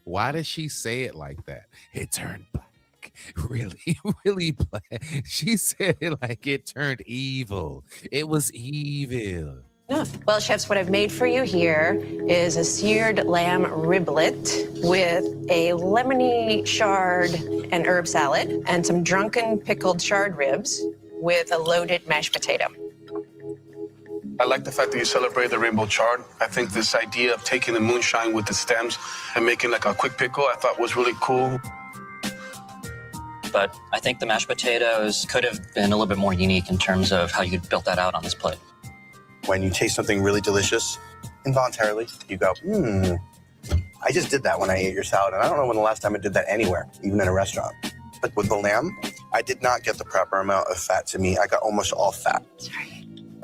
Why does she say it like that? It turned black. Really, really black. She said it like it turned evil. It was evil. No. Well, chefs, what I've made for you here is a seared lamb riblet with a lemony chard and herb salad and some drunken pickled chard ribs with a loaded mashed potato. I like the fact that you celebrate the rainbow chard. I think this idea of taking the moonshine with the stems and making like a quick pickle, I thought was really cool. But I think the mashed potatoes could have been a little bit more unique in terms of how you built that out on this plate. When you taste something really delicious, involuntarily, you go, I just did that when I ate your salad. And I don't know when the last time I did that anywhere, even in a restaurant. But with the lamb, I did not get the proper amount of fat to me. I got almost all fat. Sorry.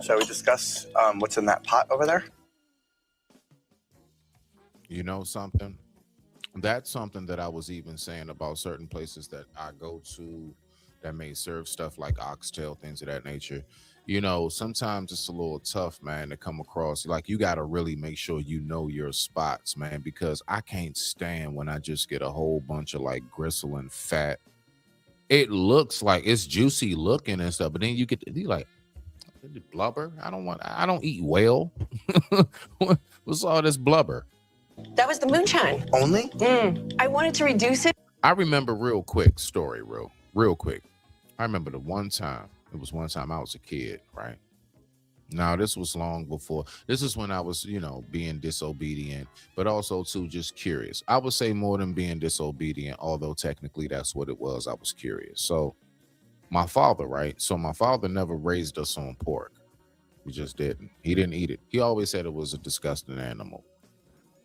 Shall we discuss what's in that pot over there? You know something? That's something that I was even saying about certain places that I go to that may serve stuff like oxtail, things of that nature. You know, sometimes it's a little tough, man, to come across. Like, you got to really make sure you know your spots, man, because I can't stand when I just get a whole bunch of like gristle and fat. It looks like it's juicy looking and stuff, but then you like, blubber. I don't eat whale. What's all this blubber? That was the moonshine. Only? I wanted to reduce it. I remember real quick. I remember it was one time I was a kid, right? Now, this was long before. This is when I was, being disobedient, but also too just curious. I would say more than being disobedient, although technically that's what it was. I was curious. So my father, right? So my father never raised us on pork. He just didn't. He didn't eat it. He always said it was a disgusting animal.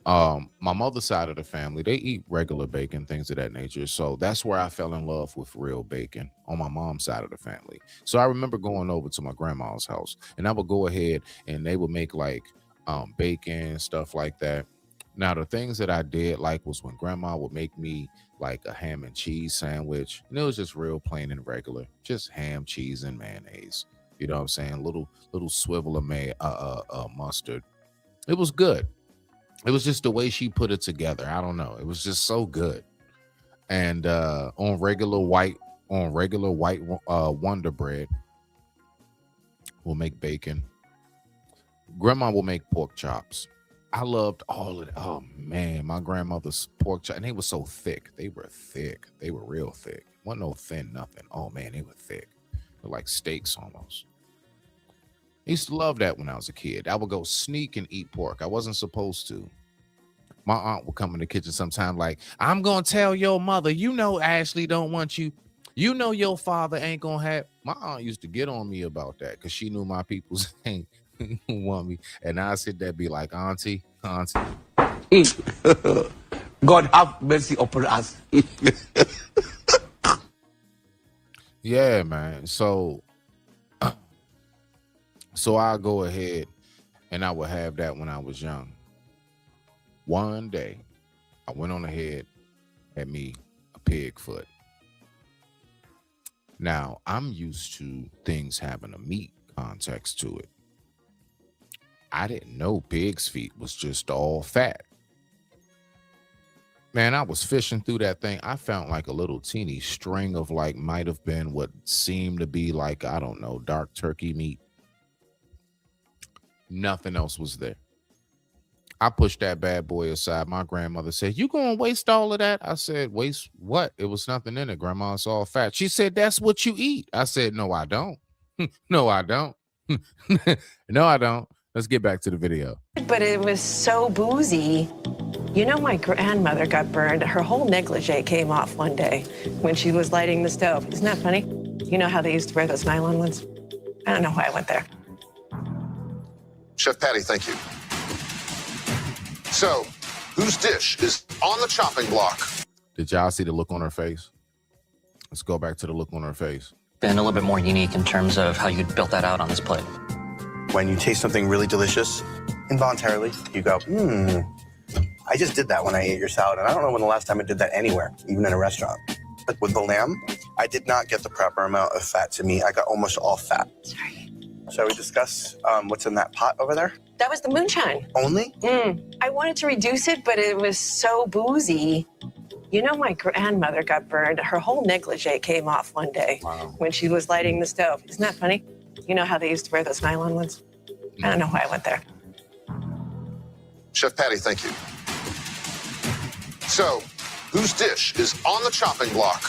My mother's side of the family, they eat regular bacon, things of that nature. So that's where I fell in love with real bacon on my mom's side of the family. So I remember going over to my grandma's house, and I would go ahead and they would make like bacon, stuff like that. Now, the things that I did like was when grandma would make me like a ham and cheese sandwich, and it was just real plain and regular, just ham, cheese, and mayonnaise. You know what I'm saying? Little swivel of mustard. It was good. It was just the way she put it together. I don't know. It was just so good. And on regular white Wonder Bread, we'll make bacon. Grandma will make pork chops. I loved all of it. Oh man, my grandmother's pork chops, and they were so thick. They were thick. They were real thick. Wasn't no thin nothing. Oh man, they were thick. They're like steaks almost. I used to love that when I was a kid. I would go sneak and eat pork. I wasn't supposed to. My aunt would come in the kitchen sometime like, I'm going to tell your mother, you know Ashley don't want you. You know your father ain't going to have. My aunt used to get on me about that because she knew my peoples ain't want me. And I sit there be like, Auntie. God have mercy upon us. Yeah, man. So I'll go ahead and I would have that when I was young. One day, I went on ahead, had me a pig foot. Now, I'm used to things having a meat context to it. I didn't know pig's feet was just all fat. Man, I was fishing through that thing. I found like a little teeny string of like might have been what seemed to be like, I don't know, dark turkey meat. Nothing else was there. I pushed that bad boy aside. My grandmother said, you gonna waste all of that? I said, waste what? It was nothing in it, Grandma. It's all fat. She said, that's what you eat. I said, no, I don't. No, I don't. No, I don't. Let's get back to the video. But it was so boozy. You know, my grandmother got burned. Her whole negligee came off one day when she was lighting the stove. Isn't that funny? You know how they used to wear those nylon ones? I don't know why I went there. Chef Patty, thank you. So, whose dish is on the chopping block? Did y'all see the look on her face? Let's go back to the look on her face. Been a little bit more unique in terms of how you built that out on this plate. When you taste something really delicious, involuntarily, you go, I just did that when I ate your salad, and I don't know when the last time I did that anywhere, even in a restaurant. But with the lamb, I did not get the proper amount of fat to me. I got almost all fat. Sorry. Shall we discuss what's in that pot over there? That was the moonshine. Only? I wanted to reduce it, but it was so boozy. You know, my grandmother got burned. Her whole negligee came off one day when she was lighting the stove. Isn't that funny? You know how they used to wear those nylon ones? I don't know why I went there. Chef Patty, thank you. So, whose dish is on the chopping block?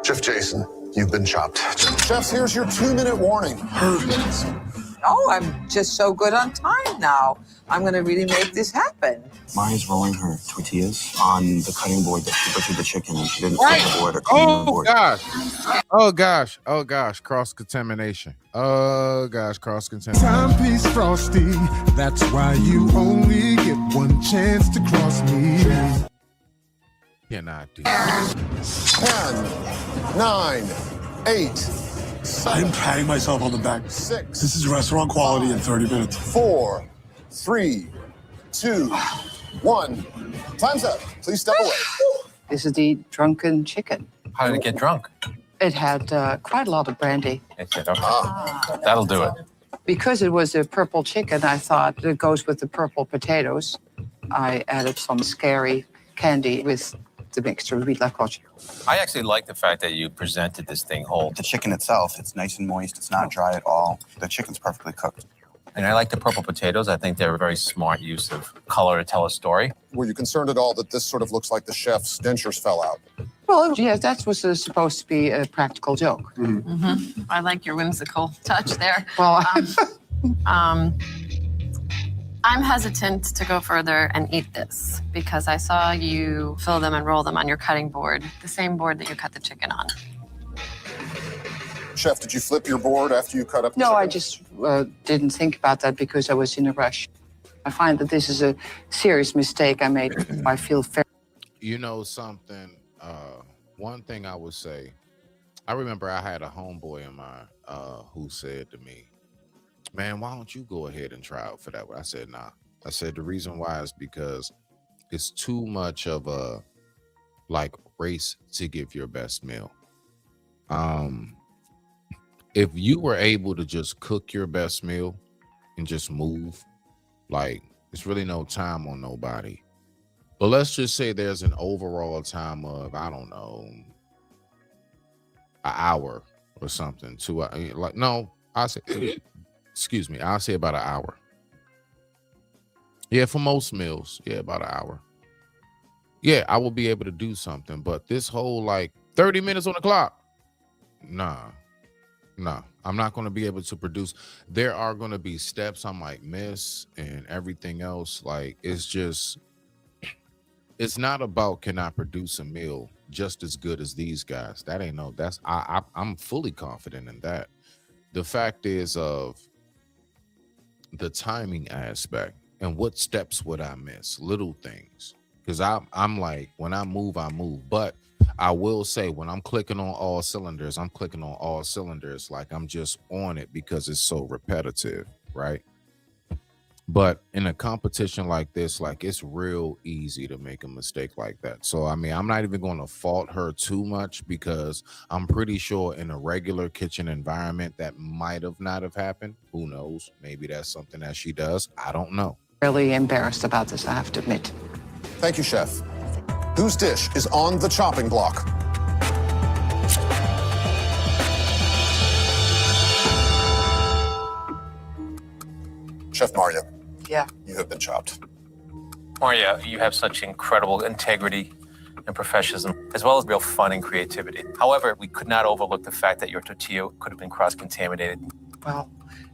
Chef Jason, you've been chopped. Chefs, here's your 2-minute warning. Oh, I'm just so good on time now. I'm going to really make this happen. Maya's rolling her tortillas on the cutting board that she butchered the chicken, and she didn't flip the board or clean the board. Oh gosh, cross-contamination. Oh gosh, cross-contamination. Timepiece Frosty, that's why you only get one chance to cross me. Cannot do 10, 9, 8. I'm patting myself on the back. 6. This is restaurant quality in 30 minutes. 4, 3, 2, 1. Time's up. Please step away. This is the drunken chicken. How did it get drunk? It had quite a lot of brandy. Okay. That'll do it. Because it was a purple chicken, I thought it goes with the purple potatoes. I added some scary candy with the mixture with la coche. I actually like the fact that you presented this thing whole. The chicken itself, it's nice and moist. It's not dry at all. The chicken's perfectly cooked. And I like the purple potatoes. I think they're a very smart use of color to tell a story. Were you concerned at all that this sort of looks like the chef's dentures fell out? Well, yes, that was supposed to be a practical joke. I like your whimsical touch there. Well, I'm hesitant to go further and eat this because I saw you fill them and roll them on your cutting board, the same board that you cut the chicken on. Chef, did you flip your board after you cut up the No, chicken? I just didn't think about that because I was in a rush. I find that this is a serious mistake I made. I feel fair. You know something, one thing I would say, I remember I had a homeboy of mine who said to me, man, why don't you go ahead and try out for that one? I said, nah. I said, the reason why is because it's too much of a race to give your best meal. If you were able to just cook your best meal and just move, it's really no time on nobody. But let's just say there's an overall time of, I don't know, an hour or something. I'll say, excuse me, I'll say about an hour. Yeah, for most meals, yeah, about an hour. Yeah, I will be able to do something, but this whole 30 minutes on the clock, nah, I'm not going to be able to produce. There are going to be steps I might miss and everything else. It's not about can I produce a meal just as good as these guys. That ain't I'm fully confident in that. The fact is of the timing aspect and what steps would I miss, little things. Because I'm when I move, but I will say when I'm clicking on all cylinders, I'm just on it because it's so repetitive, right? But in a competition like this, it's real easy to make a mistake like that. So, I'm not even going to fault her too much because I'm pretty sure in a regular kitchen environment that might have not have happened. Who knows? Maybe that's something that she does. I don't know. Really embarrassed about this, I have to admit. Thank you, Chef. Whose dish is on the chopping block? Chef Mario. Yeah. You have been chopped. Maria, you have such incredible integrity and professionalism, as well as real fun and creativity. However, we could not overlook the fact that your tortilla could have been cross-contaminated. Well,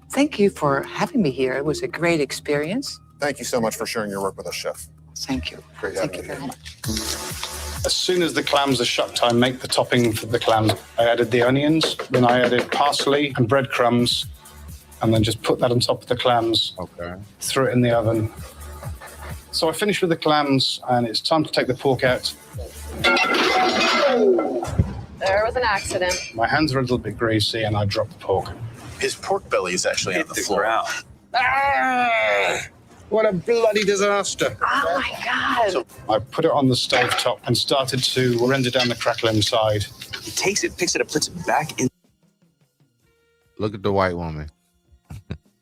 thank you for having me here. It was a great experience. Thank you so much for sharing your work with us, Chef. Thank you. Great Thank you having very much. As soon as the clams are shucked, I make the topping for the clams. I added the onions, then I added parsley and breadcrumbs, and then just put that on top of the clams. Okay. Threw it in the oven. So I finished with the clams, and it's time to take the pork out. There was an accident. My hands are a little bit greasy, and I dropped the pork. His pork belly is actually on the floor. Ah! What a bloody disaster. Oh my God. So I put it on the stove top and started to render down the crackle inside. He takes it, picks it up, puts it back in. Look at the white woman.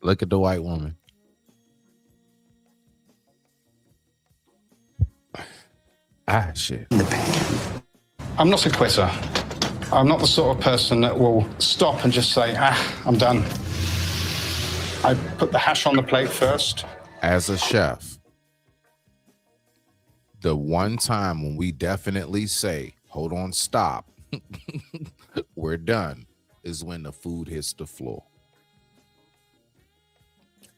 Look at the white woman. Ah, shit. I'm not a quitter. I'm not the sort of person that will stop and just say, I'm done. I put the hash on the plate first. As a chef, the one time when we definitely say, hold on, stop, we're done, is when the food hits the floor.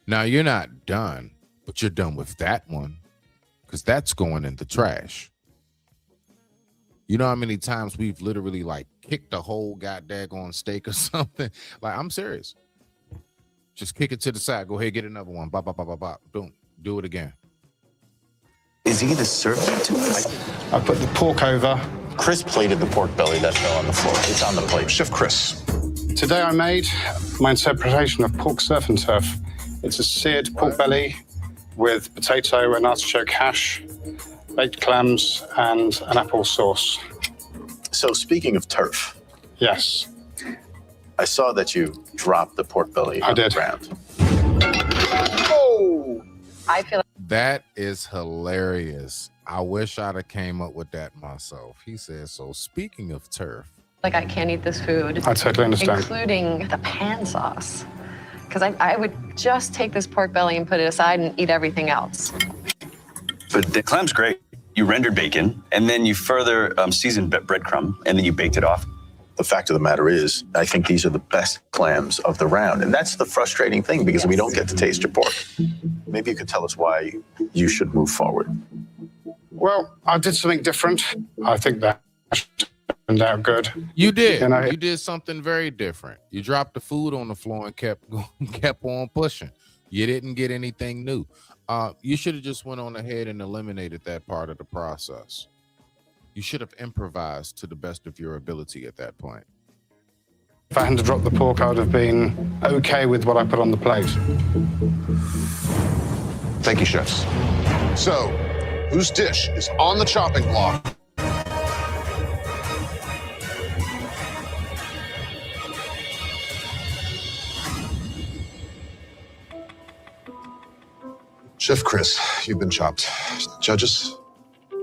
Now, you're not done, but you're done with that one because that's going in the trash. You know how many times we've literally kicked a whole goddamn steak or something? I'm serious. Just kick it to the side. Go ahead, get another one. Bop, bop, bop, bop, bop. Boom. Do it again. Is he the servant to us? I put the pork over. Chris plated the pork belly that fell on the floor. It's on the plate. Chef Chris. Today I made my interpretation of pork surf and turf. It's a seared pork belly with potato and artichoke hash, baked clams, and an apple sauce. So speaking of turf. Yes. I saw that you dropped the pork belly on the ground. Oh! I feel that is hilarious. I wish I'd have came up with that myself. He said, so speaking of turf. like I can't eat this food. I totally understand. Including the pan sauce. Because I would just take this pork belly and put it aside and eat everything else. But the clam's great. You rendered bacon, and then you further seasoned breadcrumb, and then you baked it off. The fact of the matter is, I think these are the best clams of the round. And that's the frustrating thing, because we don't get to taste your pork. Maybe you could tell us why you should move forward. Well, I did something different. I think that out good. You did. You know, You did something very different. You dropped the food on the floor and kept on pushing. You didn't get anything new. You should have just went on ahead and eliminated that part of the process. You should have improvised to the best of your ability at that point. if I hadn't to drop the pork, I would have been okay with what I put on the plate. Thank you, chefs. So, whose dish is on the chopping block? Chef Chris, you've been chopped. Judges?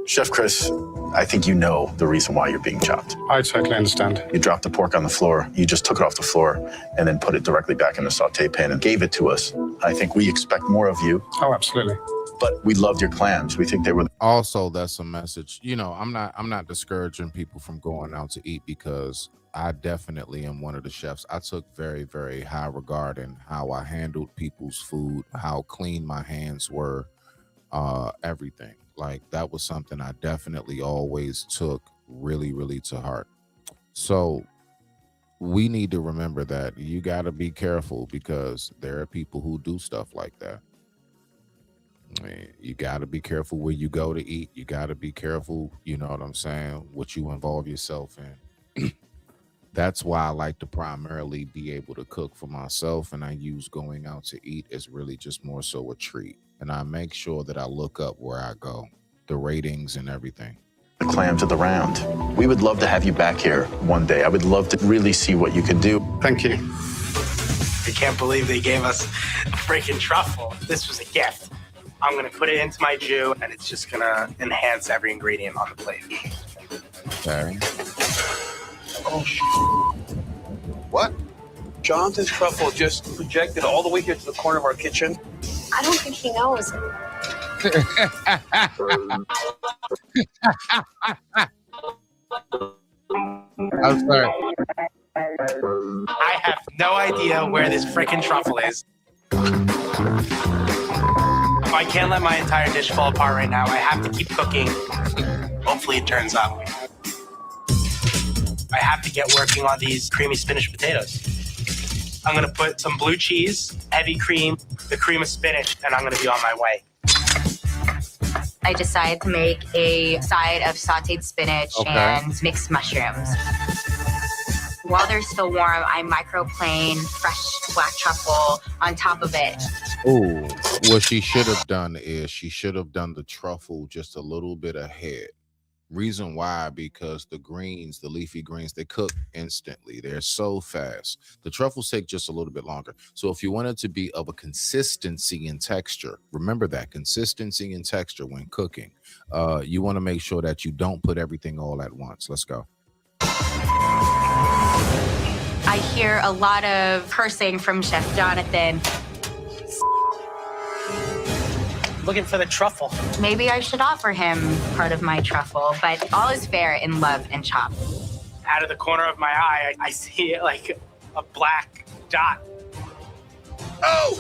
Chef Chris, I think you know the reason why you're being chopped. I totally understand. You dropped the pork on the floor. You just took it off the floor and then put it directly back in the saute pan and gave it to us. I think we expect more of you. Oh, absolutely. But we loved your clams. We think they were. Also, that's a message. You know, I'm not discouraging people from going out to eat, because I definitely am one of the chefs. I took very, very high regard in how I handled people's food, how clean my hands were, everything. Like, that was something I definitely always took really, really to heart. So we need to remember that you got to be careful, because there are people who do stuff like that. I mean, you got to be careful where you go to eat. You got to be careful, you know what I'm saying, what you involve yourself in. That's why I like to primarily be able to cook for myself, and I use going out to eat as really just more so a treat. And I make sure that I look up where I go, the ratings and everything. The clams of the round. We would love to have you back here one day. I would love to really see what you could do. Thank you. I can't believe they gave us a freaking truffle. This was a gift. I'm gonna put it into my jus, and it's just gonna enhance every ingredient on the plate. Okay. Oh, what? Jonathan's truffle just projected all the way here to the corner of our kitchen. I don't think he knows. I'm sorry. I have no idea where this freaking truffle is. I can't let my entire dish fall apart right now. I have to keep cooking. Hopefully it turns up. I have to get working on these creamy spinach potatoes. I'm gonna put some blue cheese, heavy cream, the cream of spinach, and I'm gonna be on my way. I decided to make a side of sauteed spinach and mixed mushrooms. While they're still warm, I microplane fresh black truffle on top of it. Oh, what she should have done is she should have done the truffle just a little bit ahead. Reason why, because the greens, the leafy greens, they cook instantly. They're so fast. The truffles take just a little bit longer. So if you want it to be of a consistency in texture, remember that consistency in texture when cooking. You want to make sure that you don't put everything all at once. Let's go. I hear a lot of cursing from Chef Jonathan. Looking for the truffle. Maybe I should offer him part of my truffle, but all is fair in love and chop. Out of the corner of my eye, I see like a black dot. Oh!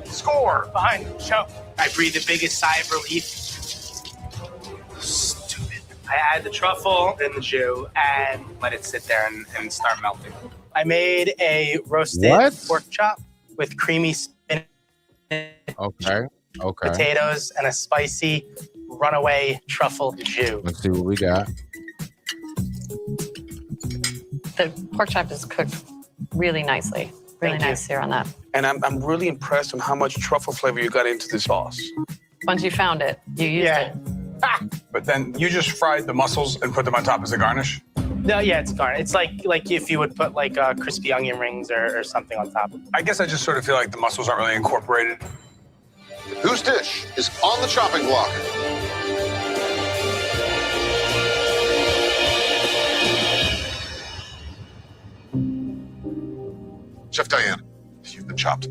Score! Behind choke. I breathe the biggest sigh of relief. Stupid. I add the truffle in the jus and let it sit there and start melting. I made a roasted pork chop with creamy spinach. Okay. Potatoes and a spicy runaway truffle jus. Let's see what we got. The pork chop is cooked really nicely. Really nice here on that. And I'm really impressed on how much truffle flavor you got into this sauce. Once you found it, you used it. But then you just fried the mussels and put them on top as a garnish? No, yeah, it's garnish. It's like if you would put like crispy onion rings or something on top. I guess I just sort of feel like the mussels aren't really incorporated. Whose dish is on the chopping block? Chef Diane, you've been chopped.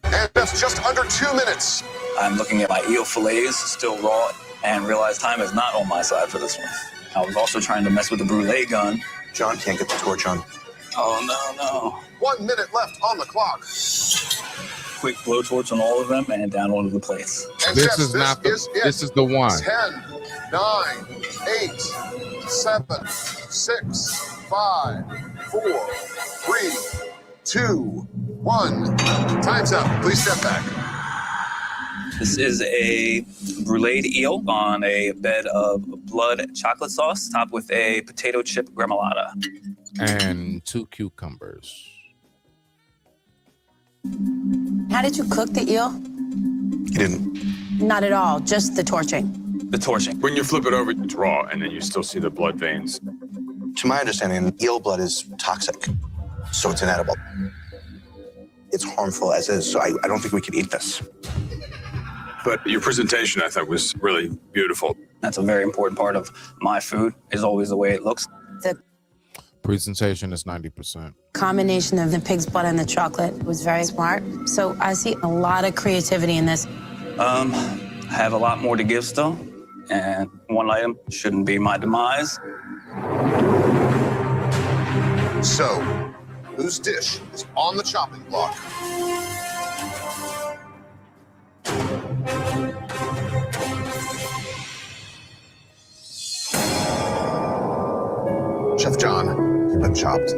And that's just under 2 minutes. I'm looking at my eel fillets, still raw, and realize time is not on my side for this one. I was also trying to mess with the brulee gun. John can't get the torch on. Oh, no. 1 minute left on the clock. Quick blowtorch on all of them and down onto the plates. And This yes, is not the. is it. This is the one. 10, 9, 8, 7, 6, 5, 4, 3, 2, 1. Time's up. Please step back. This is a bruleed eel on a bed of blood chocolate sauce, topped with a potato chip gremolata. And 2 cucumbers. How did you cook the eel? You didn't. Not at all, just the torching. The torching. When you flip it over, it's raw, and then you still see the blood veins. To my understanding, eel blood is toxic, so it's inedible. It's harmful as is, so I don't think we can eat this. But your presentation, I thought, was really beautiful. That's a very important part of my food, is always the way it looks. The Presentation is 90%. combination of the pig's blood and the chocolate was very smart. So I see a lot of creativity in this. I have a lot more to give still, and one item shouldn't be my demise. So, whose dish is on the chopping block? Chef John, you've been chopped.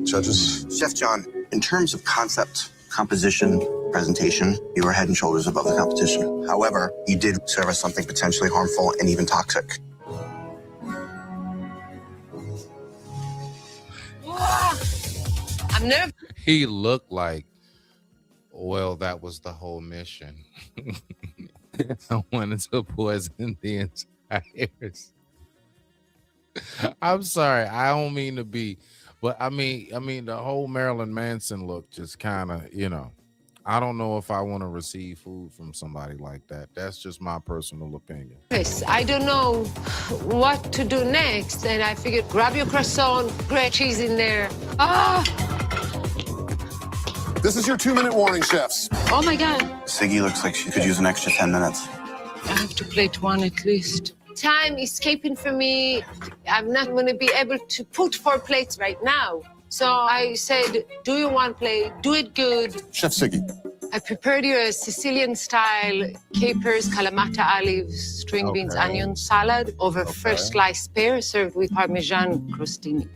Judges? Chef John, in terms of concept, composition, presentation, you were head and shoulders above the competition. However, you did serve us something potentially harmful and even toxic. I'm nervous. He looked like, well, that was the whole mission. I wanted to poison the entire. I'm sorry, I don't mean to be, but I mean the whole Marilyn Manson look just kind of, I don't know if I want to receive food from somebody like that. That's just my personal opinion. I don't know what to do next, and I figured grab your croissant, great cheese in there. This is your 2-minute warning, chefs. Oh my God. Siggy looks like she could use an extra 10 minutes. I have to plate one at least. Time escaping from me. I'm not going to be able to put 4 plates right now. So I said, do you one plate? Do it good. Chef Siggy. I prepared you a Sicilian-style capers, kalamata olives, string beans, onion salad over first sliced pear served with Parmesan crostini.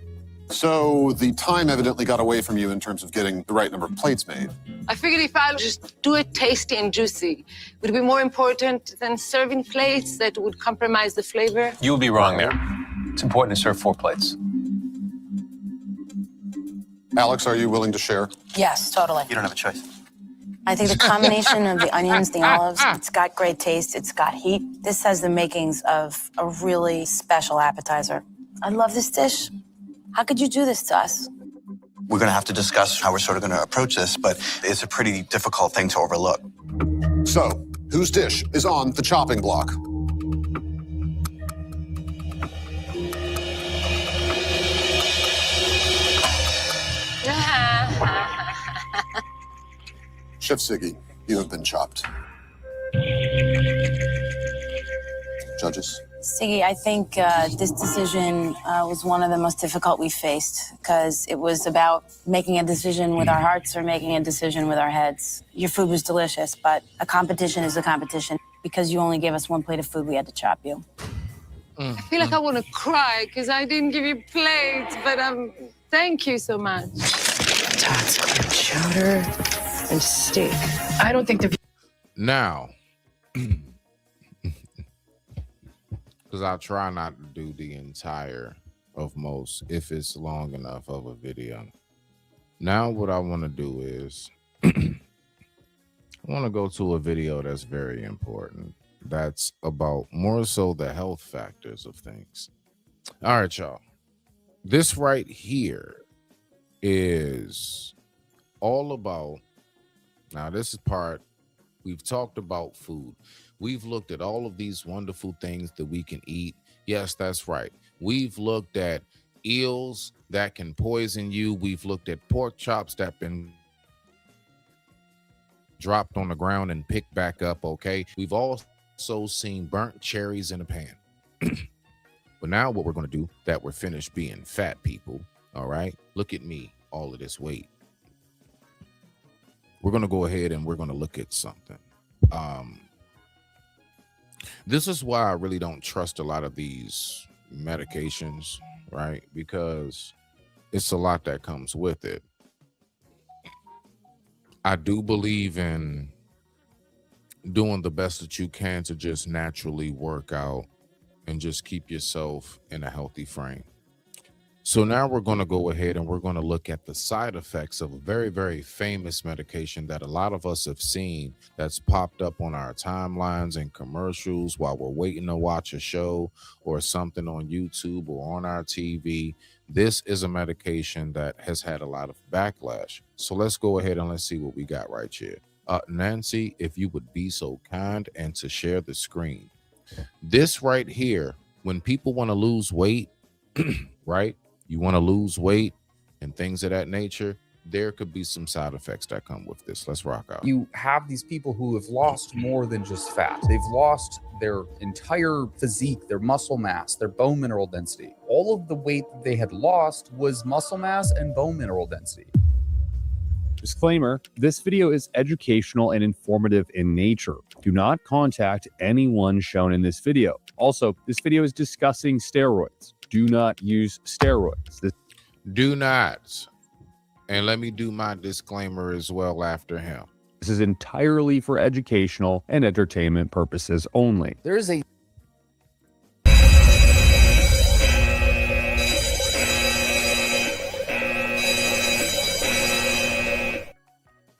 So the time evidently got away from you in terms of getting the right number of plates made. I figured if I just do it tasty and juicy, would it be more important than serving plates that would compromise the flavor? You would be wrong there. It's important to serve 4 plates. Alex, are you willing to share? Yes, totally. You don't have a choice. I think the combination of the onions, the olives, it's got great taste, it's got heat. This has the makings of a really special appetizer. I love this dish. How could you do this to us? We're going to have to discuss how we're sort of going to approach this, but it's a pretty difficult thing to overlook. So, whose dish is on the chopping block? Chef Siggy, you have been chopped. Judges? Siggy, I think this decision was one of the most difficult we faced because it was about making a decision with our hearts or making a decision with our heads. Your food was delicious, but a competition is a competition. Because you only gave us 1 plate of food, we had to chop you. I feel like I want to cry because I didn't give you plates, but thank you so much. Tots, clam chowder, and steak. I don't think the... Now, because I try not to do the entire of most if it's long enough of a video. Now what I want to do is I want to go to a video that's very important. That's about more so the health factors of things. All right, y'all. This right here is all about, now this is part, we've talked about food. We've looked at all of these wonderful things that we can eat. Yes, that's right. We've looked at eels that can poison you. We've looked at pork chops that been dropped on the ground and picked back up, okay? We've also seen burnt cherries in a pan. But now what we're going to do, that we're finished being fat people, all right? Look at me, all of this weight. We're going to go ahead and we're going to look at something. This is why I really don't trust a lot of these medications, right? Because it's a lot that comes with it. I do believe in doing the best that you can to just naturally work out and just keep yourself in a healthy frame. So now we're going to go ahead and we're going to look at the side effects of a very, very famous medication that a lot of us have seen that's popped up on our timelines and commercials while we're waiting to watch a show or something on YouTube or on our TV. This is a medication that has had a lot of backlash. So let's go ahead and let's see what we got right here. Nancy, if you would be so kind and to share the screen. This right here, when people want to lose weight, right? You want to lose weight and things of that nature, there could be some side effects that come with this. Let's rock out. You have these people who have lost more than just fat. They've lost their entire physique, their muscle mass, their bone mineral density. All of the weight that they had lost was muscle mass and bone mineral density. Disclaimer, this video is educational and informative in nature. Do not contact anyone shown in this video. Also, this video is discussing steroids. Do not use steroids. Do not. And let me do my disclaimer as well after him. This is entirely for educational and entertainment purposes only. There is a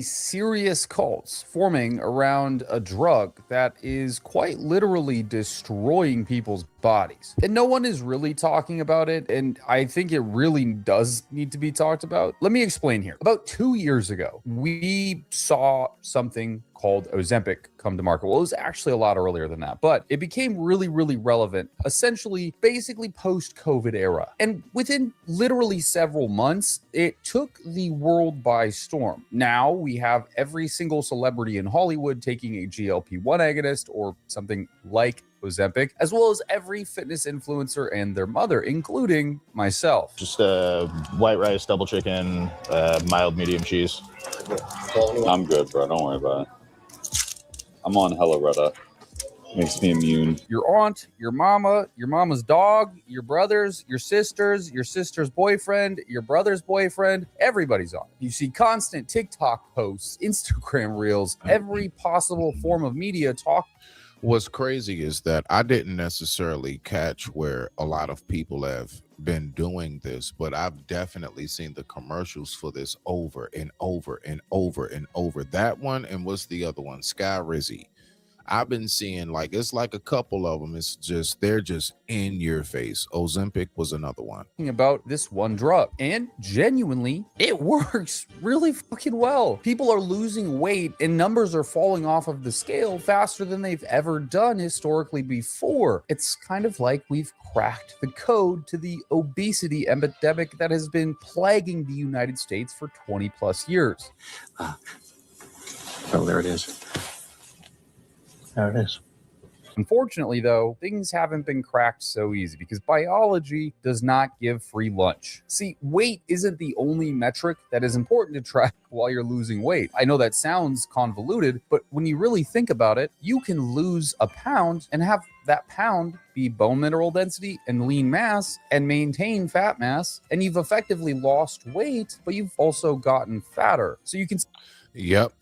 serious cults forming around a drug that is quite literally destroying people's bodies. And no one is really talking about it, and I think it really does need to be talked about. Let me explain here. About 2 years ago, we saw something called Ozempic come to market. Well, it was actually a lot earlier than that, but it became really, really relevant, essentially, basically post-COVID era. And within literally several months, it took the world by storm. Now we have every single celebrity in Hollywood taking a GLP-1 agonist or something like Ozempic, as well as every fitness influencer and their mother, including myself. Just white rice, double chicken, mild medium cheese. I'm good, bro. Don't worry about it. I'm on hella Retta. Makes me immune. Your aunt, your mama, your mama's dog, your brothers, your sister's boyfriend, your brother's boyfriend, everybody's on it. You see constant TikTok posts, Instagram reels, every possible form of media talk. What's crazy is that I didn't necessarily catch where a lot of people have been doing this, but I've definitely seen the commercials for this over and over and over and over. That one, and what's the other one? Sky Rizzy. I've been seeing like it's like a couple of them. It's just they're just in your face. Ozempic was another one. About this one drug, and genuinely it works really fucking well. People are losing weight and numbers are falling off of the scale faster than they've ever done historically before. It's kind of like we've cracked the code to the obesity epidemic that has been plaguing the United States for 20 plus years. Oh, there it is. There it is. Unfortunately, though, things haven't been cracked so easy because biology does not give free lunch. See, weight isn't the only metric that is important to track while you're losing weight. I know that sounds convoluted, but when you really think about it, you can lose a pound and have that pound be bone mineral density and lean mass and maintain fat mass, and you've effectively lost weight, but you've also gotten fatter. So you can... Yep.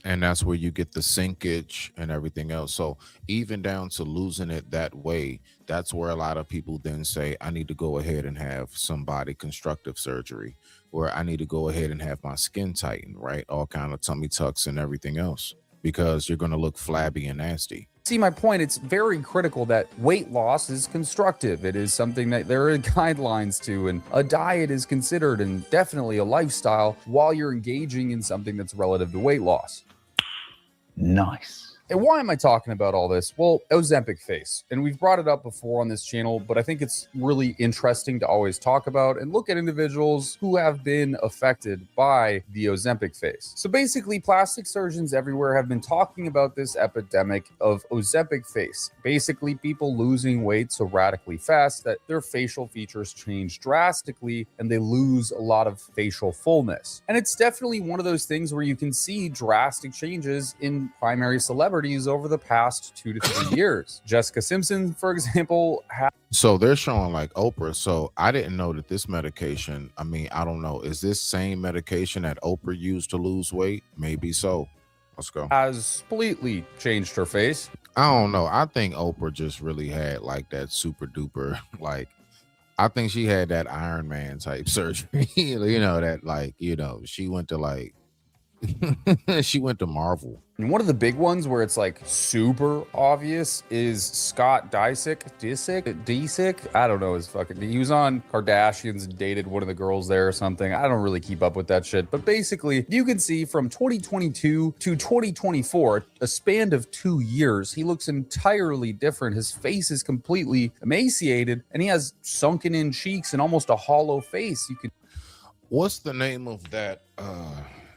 And that's where you get the sinkage and everything else. So even down to losing it that way, that's where a lot of people then say, I need to go ahead and have some body constructive surgery, or I need to go ahead and have my skin tightened, right? All kind of tummy tucks and everything else, because you're going to look flabby and nasty. See my point? It's very critical that weight loss is constructive. It is something that there are guidelines to, and a diet is considered, and definitely a lifestyle while you're engaging in something that's relative to weight loss. Nice. And why am I talking about all this? Well, Ozempic face. And we've brought it up before on this channel, but I think it's really interesting to always talk about and look at individuals who have been affected by the Ozempic face. So basically, plastic surgeons everywhere have been talking about this epidemic of Ozempic face. Basically, people losing weight so radically fast that their facial features change drastically and they lose a lot of facial fullness. And it's definitely one of those things where you can see drastic changes in primary celebrities. celebrities over the past 2 to 3 years. Jessica Simpson, for example, So they're showing like Oprah. So I didn't know that this medication, I mean, I don't know. Is this same medication that Oprah used to lose weight? Maybe so. Let's go. has completely changed her face. I don't know. I think Oprah just really had like that super duper, like, I think she had that Iron Man type surgery. You know, that like, you know, she went to like, she went to Marvel. And one of the big ones where it's like super obvious is Scott Disick. I don't know his fucking. He was on Kardashians and dated one of the girls there or something. I don't really keep up with that shit. But basically, you can see from 2022 to 2024, a span of 2 years, he looks entirely different. His face is completely emaciated, and he has sunken in cheeks and almost a hollow face. You could. What's the name of that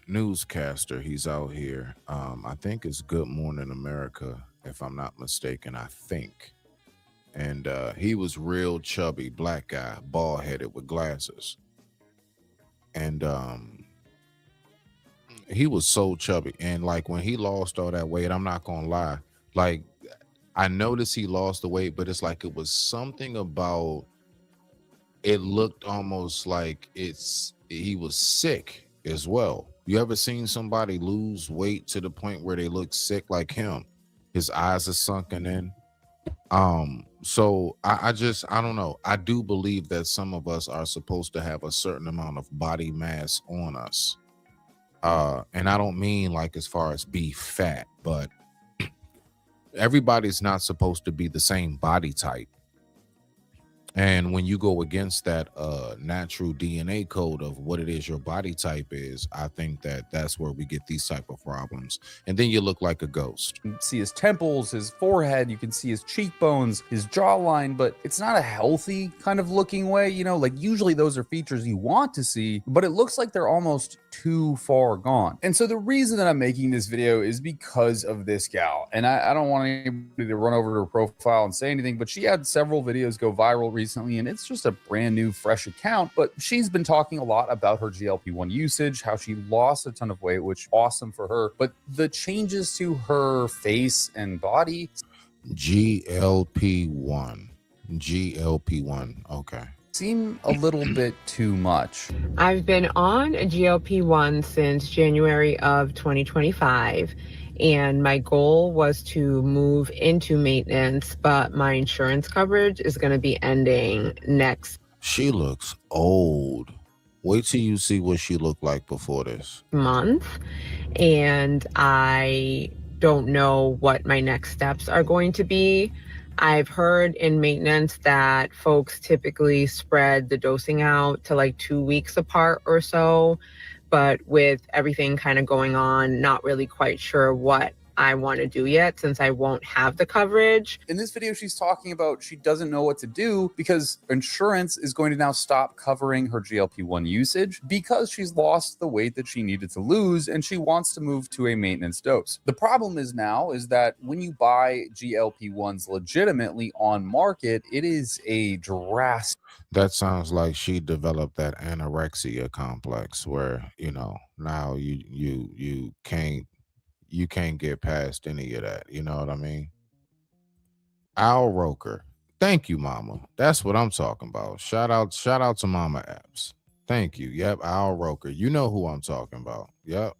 newscaster? He's out here. I think it's Good Morning America, if I'm not mistaken. I think. And he was real chubby, black guy, bald headed with glasses. And he was so chubby. And like when he lost all that weight, I'm not gonna lie, like I noticed he lost the weight, but it's like it was something about it looked almost like he was sick as well. You ever seen somebody lose weight to the point where they look sick like him? His eyes are sunken in. So I don't know. I do believe that some of us are supposed to have a certain amount of body mass on us. And I don't mean like as far as be fat, but everybody's not supposed to be the same body type. And when you go against that natural DNA code of what it is your body type is, I think that that's where we get these type of problems. And then you look like a ghost. You can see his temples, his forehead, you can see his cheekbones, his jawline, but it's not a healthy kind of looking way. You know, like usually those are features you want to see, but it looks like they're almost too far gone. And so the reason that I'm making this video is because of this gal. And I don't want anybody to run over to her profile and say anything, but she had several videos go viral recently, and it's just a brand new, fresh account. But she's been talking a lot about her GLP-1 usage, how she lost a ton of weight, which awesome for her. But the changes to her face and body. GLP-1. Okay. Seem a little bit too much. I've been on a GLP-1 since January of 2025, and my goal was to move into maintenance, but my insurance coverage is going to be ending next. She looks old. Wait till you see what she looked like before this month, and I don't know what my next steps are going to be. I've heard in maintenance that folks typically spread the dosing out to like 2 weeks apart or so, but with everything kind of going on, not really quite sure what I want to do yet since I won't have the coverage. In this video, she's talking about she doesn't know what to do because insurance is going to now stop covering her GLP-1 usage because she's lost the weight that she needed to lose, and she wants to move to a maintenance dose. The problem is now is that when you buy GLP-1s legitimately on market, it is a drastic. That sounds like she developed that anorexia complex where, you know, now you can't get past any of that. You know what I mean? Al Roker. Thank you, mama. That's what I'm talking about. Shout out to Mama Apps. Thank you. Yep, Al Roker. You know who I'm talking about. Yep.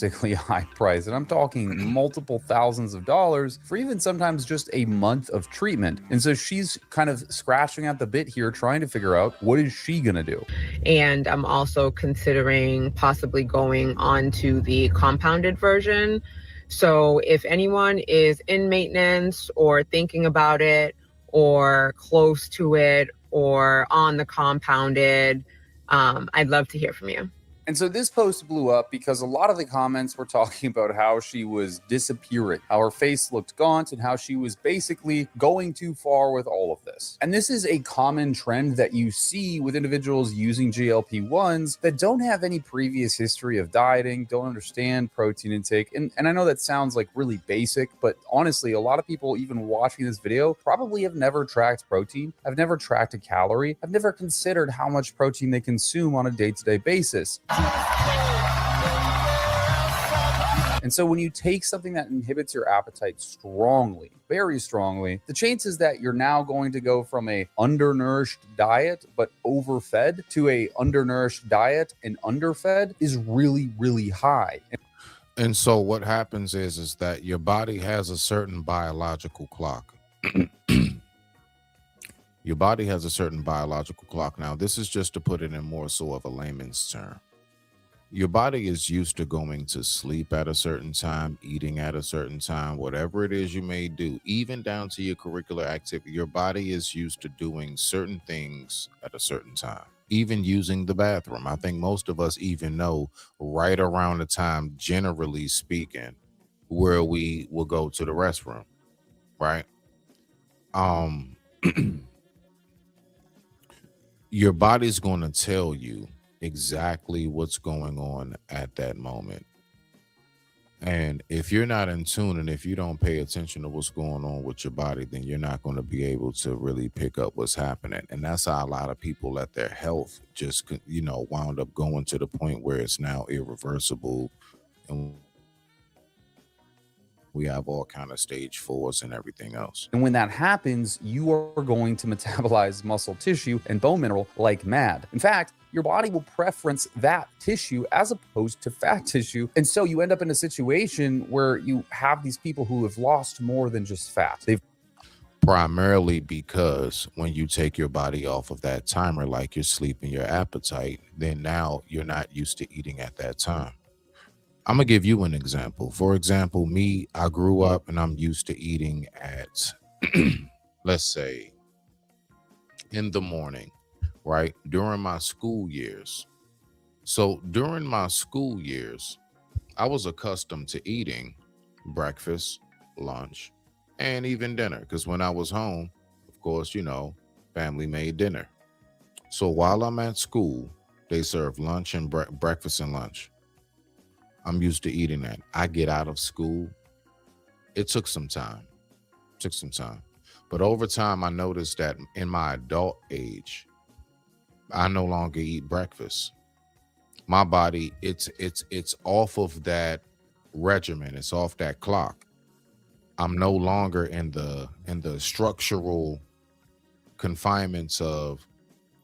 High price, and I'm talking multiple thousands of dollars for even sometimes just a month of treatment. And so she's kind of scratching at the bit here, trying to figure out what is she gonna do. And I'm also considering possibly going on to the compounded version. So if anyone is in maintenance or thinking about it or close to it or on the compounded, I'd love to hear from you. And so this post blew up because a lot of the comments were talking about how she was disappearing, how her face looked gaunt, and how she was basically going too far with all of this. And this is a common trend that you see with individuals using GLP-1s that don't have any previous history of dieting, don't understand protein intake. And I know that sounds like really basic, but honestly, a lot of people even watching this video probably have never tracked protein, have never tracked a calorie, have never considered how much protein they consume on a day-to-day basis. And And so when you take something that inhibits your appetite strongly, very strongly, the chances that you're now going to go from a undernourished diet but overfed to a undernourished diet and underfed is really, really high. And so what happens is that your body has a certain biological clock. Your body has a certain biological clock. Now, this is just to put it in more so of a layman's term. Your body is used to going to sleep at a certain time, eating at a certain time, whatever it is you may do, even down to your curricular activity. Your body is used to doing certain things at a certain time, even using the bathroom. I think most of us even know right around the time, generally speaking, where we will go to the restroom, right? Your body's going to tell you exactly what's going on at that moment. And if you're not in tune and if you don't pay attention to what's going on with your body, then you're not going to be able to really pick up what's happening. And that's how a lot of people let their health just, wound up going to the point where it's now irreversible. And we have all kind of stage 4s and everything else. And when that happens, you are going to metabolize muscle tissue and bone mineral like mad. In fact, your body will preference that tissue as opposed to fat tissue. And so you end up in a situation where you have these people who have lost more than just fat. Primarily because when you take your body off of that timer, like your sleep and your appetite, then now you're not used to eating at that time. I'm gonna give you an example. For example, me, I grew up and I'm used to eating at, let's say, in the morning, right? During my school years. So during my school years, I was accustomed to eating breakfast, lunch, and even dinner. Because when I was home, of course, family made dinner. So while I'm at school, they serve lunch and breakfast and lunch. I'm used to eating that. I get out of school. It took some time. But over time, I noticed that in my adult age, I no longer eat breakfast. My body, it's off of that regimen. It's off that clock. I'm no longer in the structural confinements of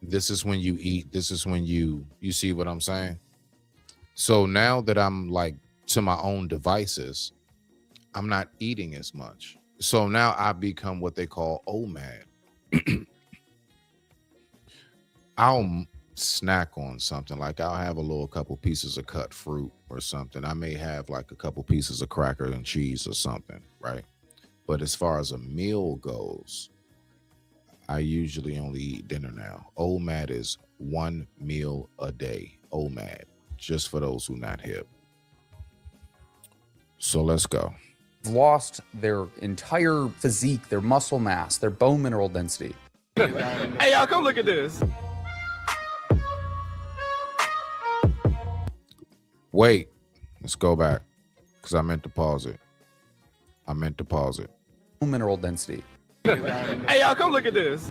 this is when you eat, this is when you see what I'm saying? So now that I'm like to my own devices, I'm not eating as much. So now I become what they call OMAD. I'll snack on something, like I'll have a couple pieces of cut fruit or something. I may have like a couple pieces of cracker and cheese or something, right? But as far as a meal goes, I usually only eat dinner now. OMAD is 1 meal a day. OMAD, just for those who not hip. So let's go. Lost their entire physique, their muscle mass, their bone mineral density. Hey, y'all, come look at this. Wait, let's go back because I meant to pause it. Bone mineral density. Hey, y'all, come look at this.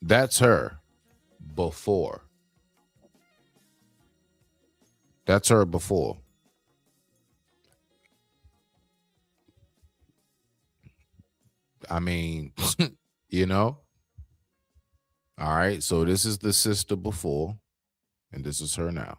That's her before. I mean, All right, so this is the sister before, and this is her now.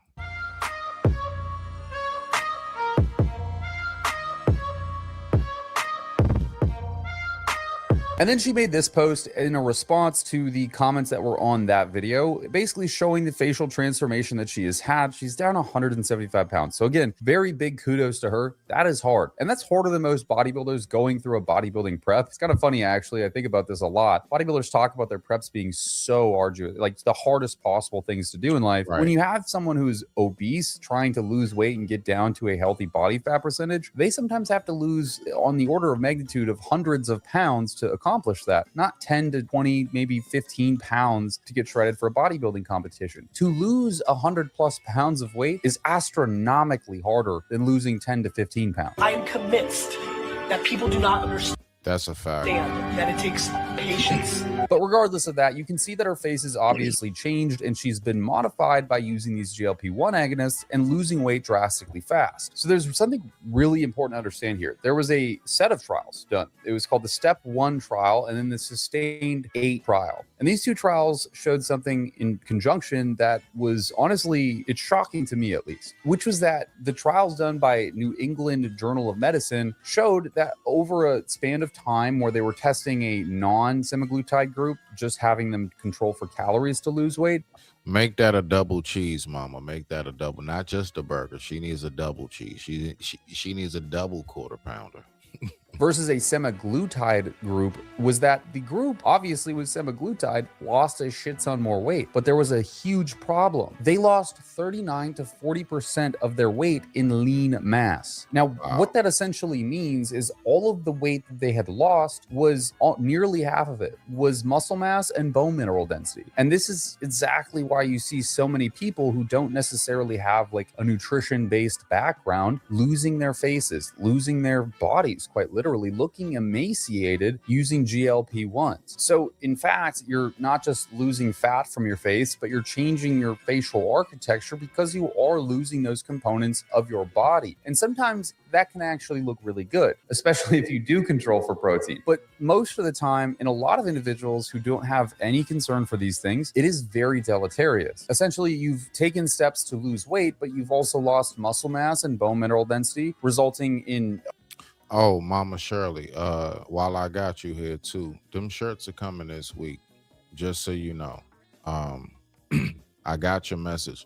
And then she made this post in a response to the comments that were on that video, basically showing the facial transformation that she has had. She's down 175 pounds. So again, very big kudos to her. That is hard. And that's harder than most bodybuilders going through a bodybuilding prep. It's kind of funny, actually. I think about this a lot. Bodybuilders talk about their preps being so arduous, like the hardest possible things to do in life. Right. When you have someone who's obese trying to lose weight and get down to a healthy body fat percentage, they sometimes have to lose on the order of magnitude of hundreds of pounds to accomplish that, not 10 to 20, maybe 15 pounds to get shredded for a bodybuilding competition. To lose 100 plus pounds of weight is astronomically harder than losing 10 to 15 pounds. I am convinced that people do not understand. That's a fact. That it takes patience. But regardless of that, you can see that her face has obviously changed and she's been modified by using these GLP-1 agonists and losing weight drastically fast. So there's something really important to understand here. There was a set of trials done. It was called the Step 1 trial and then the Sustained 8 trial. And these two trials showed something in conjunction that was honestly, it's shocking to me at least, which was that the trials done by New England Journal of Medicine showed that over a span of time where they were testing a non-semaglutide group, just having them control for calories to lose weight. Make that a double cheese, mama. Make that a double, not just a burger. She needs a double cheese. She needs a double quarter pounder. Versus a semaglutide group was that the group obviously with semaglutide lost a shit ton more weight, but there was a huge problem. They lost 39 to 40% of their weight in lean mass. Now, what that essentially means is all of the weight that they had lost was nearly half of it was muscle mass and bone mineral density. And this is exactly why you see so many people who don't necessarily have like a nutrition-based background losing their faces, losing their bodies, quite literally looking emaciated using GLP-1s. So in fact, you're not just losing fat from your face, but you're changing your facial architecture because you are losing those components of your body. And sometimes that can actually look really good, especially if you do control for protein. But most of the time, in a lot of individuals who don't have any concern for these things, it is very deleterious. Essentially, you've taken steps to lose weight, but you've also lost muscle mass and bone mineral density, resulting in Oh, Mama Shirley, while I got you here too, them shirts are coming this week, just so you know. I got your message.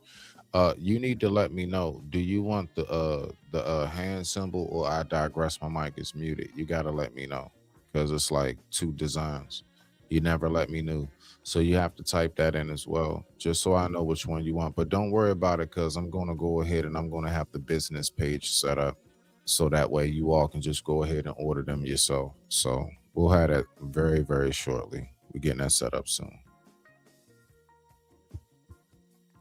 You need to let me know. Do you want the hand symbol or I digress? My mic is muted. You gotta let me know because it's like two designs. You never let me know, so you have to type that in as well, just so I know which one you want. But don't worry about it because I'm gonna go ahead and I'm gonna have the business page set up. So that way you all can just go ahead and order them yourself. So we'll have that very, very shortly. We're getting that set up soon.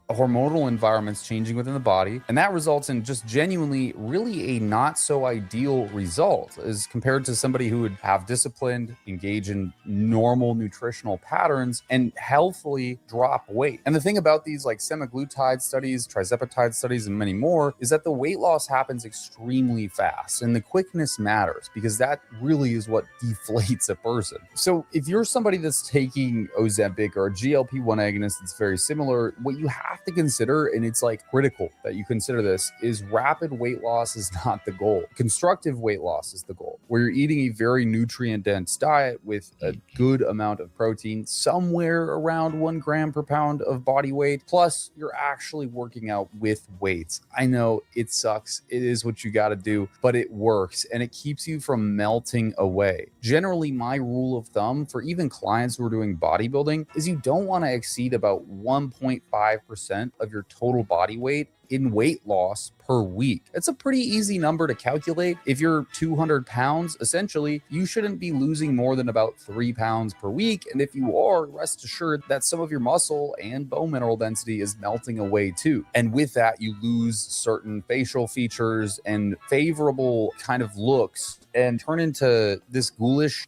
hormonal environments changing within the body, and that results in just genuinely really a not so ideal result as compared to somebody who would have disciplined, engage in normal nutritional patterns, and healthfully drop weight. And the thing about these like semaglutide studies, trizepatide studies, and many more is that the weight loss happens extremely fast, and the quickness matters because that really is what deflates a person. So if you're somebody that's taking Ozempic or a GLP-1 agonist that's very similar, what you have to consider, and it's like critical that you consider this, is rapid weight loss is not the goal. Constructive weight loss is the goal, where you're eating a very nutrient-dense diet with a good amount of protein, somewhere around 1 gram per pound of body weight, plus you're actually working out with weights. I know it sucks. It is what you got to do, but it works, and it keeps you from melting away. Generally, my rule of thumb for even clients who are doing bodybuilding is you don't want to exceed about 1.5% of your total body weight in weight loss per week. It's a pretty easy number to calculate. If you're 200 pounds, essentially, you shouldn't be losing more than about 3 pounds per week. And if you are, rest assured that some of your muscle and bone mineral density is melting away too. And with that, you lose certain facial features and favorable kind of looks and turn into this ghoulish.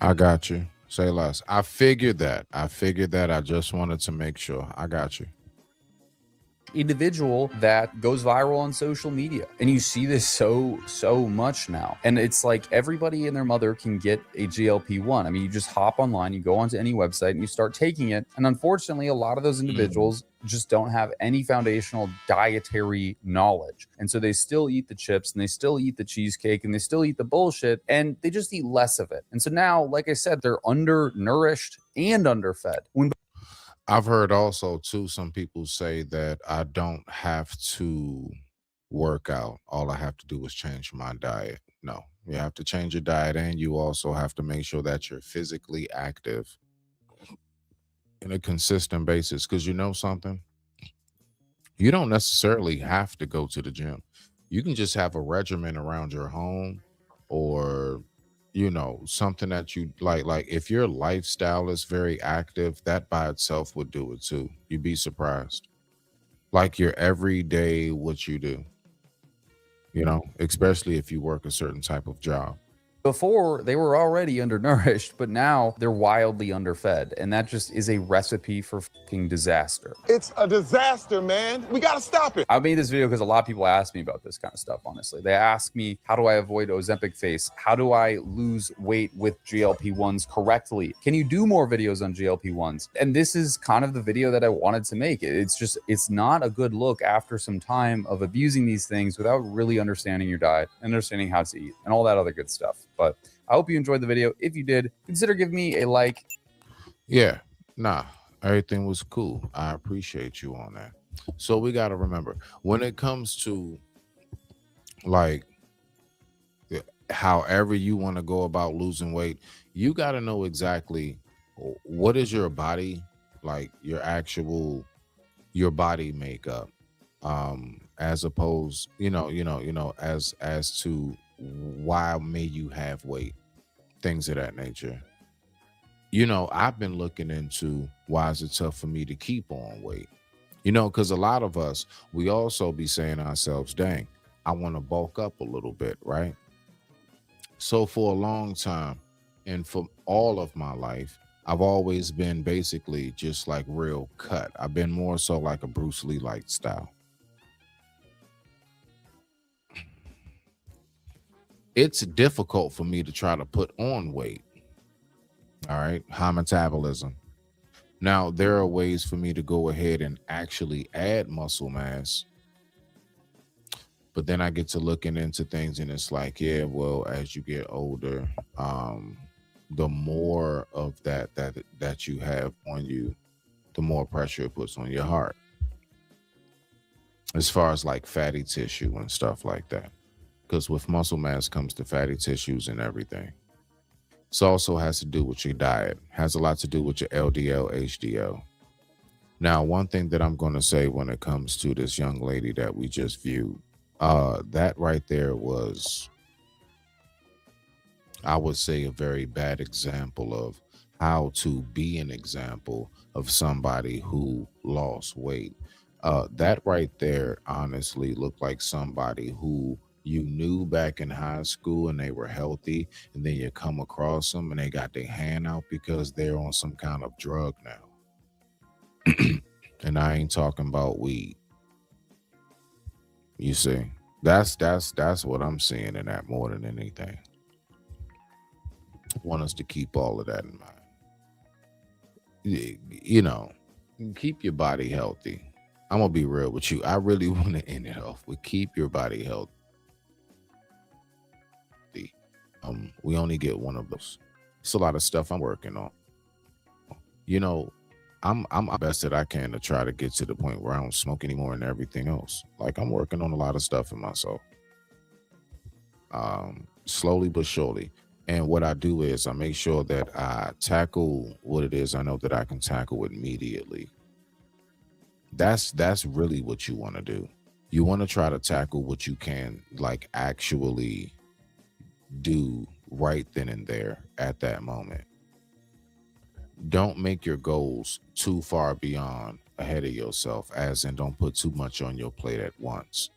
I got you. Say less. I figured that. I just wanted to make sure. I got you. Individual that goes viral on social media, and you see this so much now, and it's like everybody and their mother can get a GLP-1. I mean, you just hop online, you go onto any website and you start taking it, and unfortunately a lot of those individuals just don't have any foundational dietary knowledge, and so they still eat the chips and they still eat the cheesecake and they still eat the bullshit, and they just eat less of it. And so now, like I said, they're undernourished and underfed. I've heard also too, some people say that I don't have to work out. All I have to do is change my diet. No, you have to change your diet, and you also have to make sure that you're physically active in a consistent basis. Because you know something? You don't necessarily have to go to the gym. You can just have a regimen around your home, or you know, something that you like if your lifestyle is very active, that by itself would do it too. You'd be surprised. Like your everyday, what you do, you know, especially if you work a certain type of job. Before, they were already undernourished, but now they're wildly underfed. And that just is a recipe for fucking disaster. It's a disaster, man. We got to stop it. I made this video because a lot of people ask me about this kind of stuff, honestly. They ask me, how do I avoid Ozempic face? How do I lose weight with GLP-1s correctly? Can you do more videos on GLP-1s? And this is kind of the video that I wanted to make. It's not a good look after some time of abusing these things without really understanding your diet, understanding how to eat, and all that other good stuff. But I hope you enjoyed the video. If you did, consider giving me a like. Yeah, nah, everything was cool. I appreciate you on that. So we got to remember, when it comes to like however you want to go about losing weight, you got to know exactly what is your body, like your body makeup, as opposed, as to why may you have weight, things of that nature. I've been looking into why is it tough for me to keep on weight, because a lot of us, we also be saying to ourselves, dang, I want to bulk up a little bit, right? So for a long time, and for all of my life, I've always been basically just like real cut. I've been more so like a Bruce Lee like style. It's difficult for me to try to put on weight. All right, high metabolism. Now, there are ways for me to go ahead and actually add muscle mass. But then I get to looking into things and it's like, yeah, well, as you get older, the more of that you have on you, the more pressure it puts on your heart. As far as like fatty tissue and stuff like that. Because with muscle mass comes the fatty tissues and everything. This also has to do with your diet. Has a lot to do with your LDL, HDL. Now, one thing that I'm going to say when it comes to this young lady that we just viewed, that right there was, I would say, a very bad example of how to be an example of somebody who lost weight. That right there honestly looked like somebody who you knew back in high school and they were healthy, and then you come across them and they got their hand out because they're on some kind of drug now. And I ain't talking about weed. You see, that's what I'm seeing in that more than anything. I want us to keep all of that in mind. Keep your body healthy. I'm gonna be real with you. I really want to end it off with keep your body healthy. We only get one of those. It's a lot of stuff I'm working on. I'm the best that I can to try to get to the point where I don't smoke anymore and everything else. Like, I'm working on a lot of stuff in myself. Slowly but surely. And what I do is I make sure that I tackle what it is I know that I can tackle immediately. That's really what you want to do. You want to try to tackle what you can, like, actually do right then and there at that moment. Don't make your goals too far beyond ahead of yourself, as in don't put too much on your plate at once.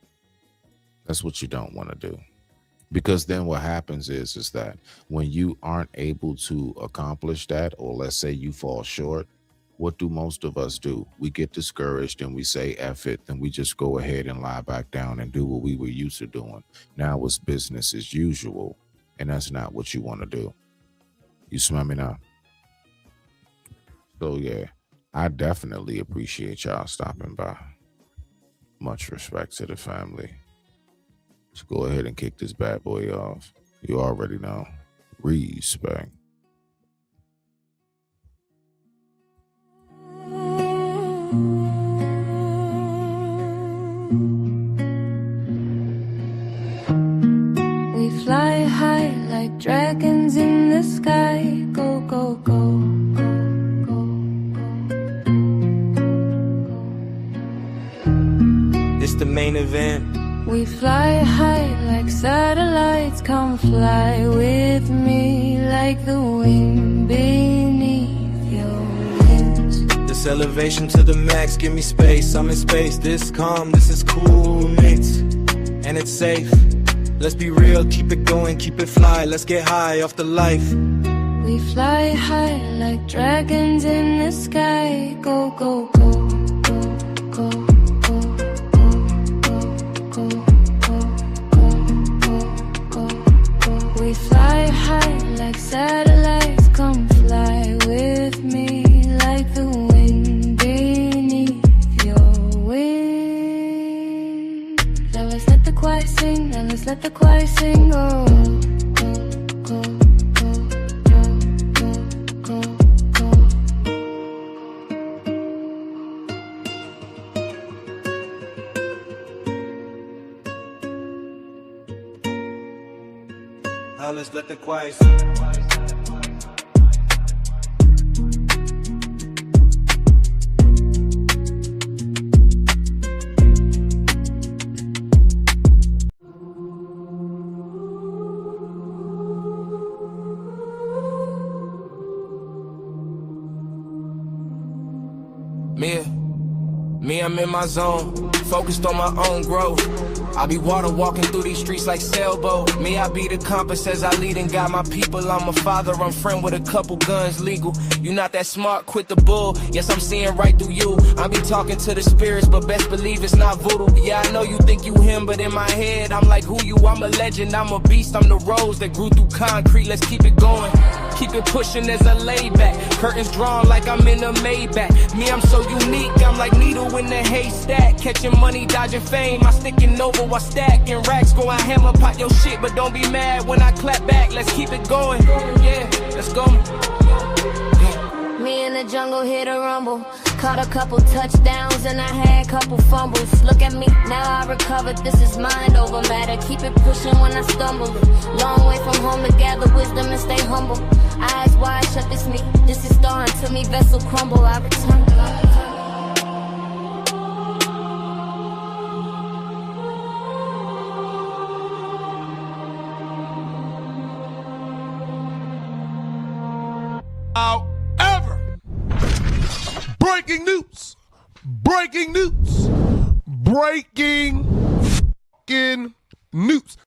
That's what you don't want to do. Because then what happens is that when you aren't able to accomplish that, or let's say you fall short, what do most of us do? We get discouraged and we say, F it, then we just go ahead and lie back down and do what we were used to doing. Now it's business as usual, and that's not what you want to do. You smell me now? So yeah, I definitely appreciate y'all stopping by. Much respect to the family. Let's go ahead and kick this bad boy off. You already know. Respect. We fly high like dragons in the sky. Go, go, go. It's the main event. We fly high like satellites. Come fly with me like the wind beneath your wings. This elevation to the max, give me space. I'm in space, this calm, this is cool, mates. And it's safe. Let's be real, keep it going, keep it fly. Let's get high off the life. We fly high like dragons in the sky. Go, go, go, go, go, go, go, go, go. We fly high like satellites. Come fly with me like the wind beneath your wings. Now let's let the choir sing, now let's let the choir sing. Oh, go, go, go. Now let's let the choir sing. Me, I'm in my zone, focused on my own growth. I be water walking through these streets like sailboat. Me, I be the compass as I lead and guide my people. I'm a father, I'm friend with a couple guns legal. You not that smart, quit the bull. Yes, I'm seeing right through you. I be talking to the spirits, but best believe it's not voodoo. Yeah, I know you think you him, but in my head, I'm like who you? I'm a legend, I'm a beast, I'm the rose that grew through concrete. Let's keep it going. Keep it pushing as I lay back. Curtains drawn like I'm in a Maybach. Me, I'm so unique, I'm like needle in the haystack. Catching money, dodging fame, I sticking over while stacking racks. Go and hammer pot your shit, but don't be mad when I clap back. Let's keep it going, yeah, let's go. Me in the jungle, hit a rumble. Caught a couple touchdowns and I had a couple fumbles. Look at me, now I recovered. This is mind over matter. Keep it pushing when I stumble. Long way from home to gather wisdom and stay humble. Eyes wide shut, this me. This is star until me vessel crumble. I return. However, breaking news, breaking news, breaking news.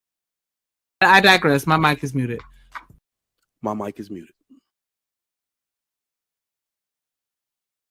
I digress. My mic is muted. My mic is muted.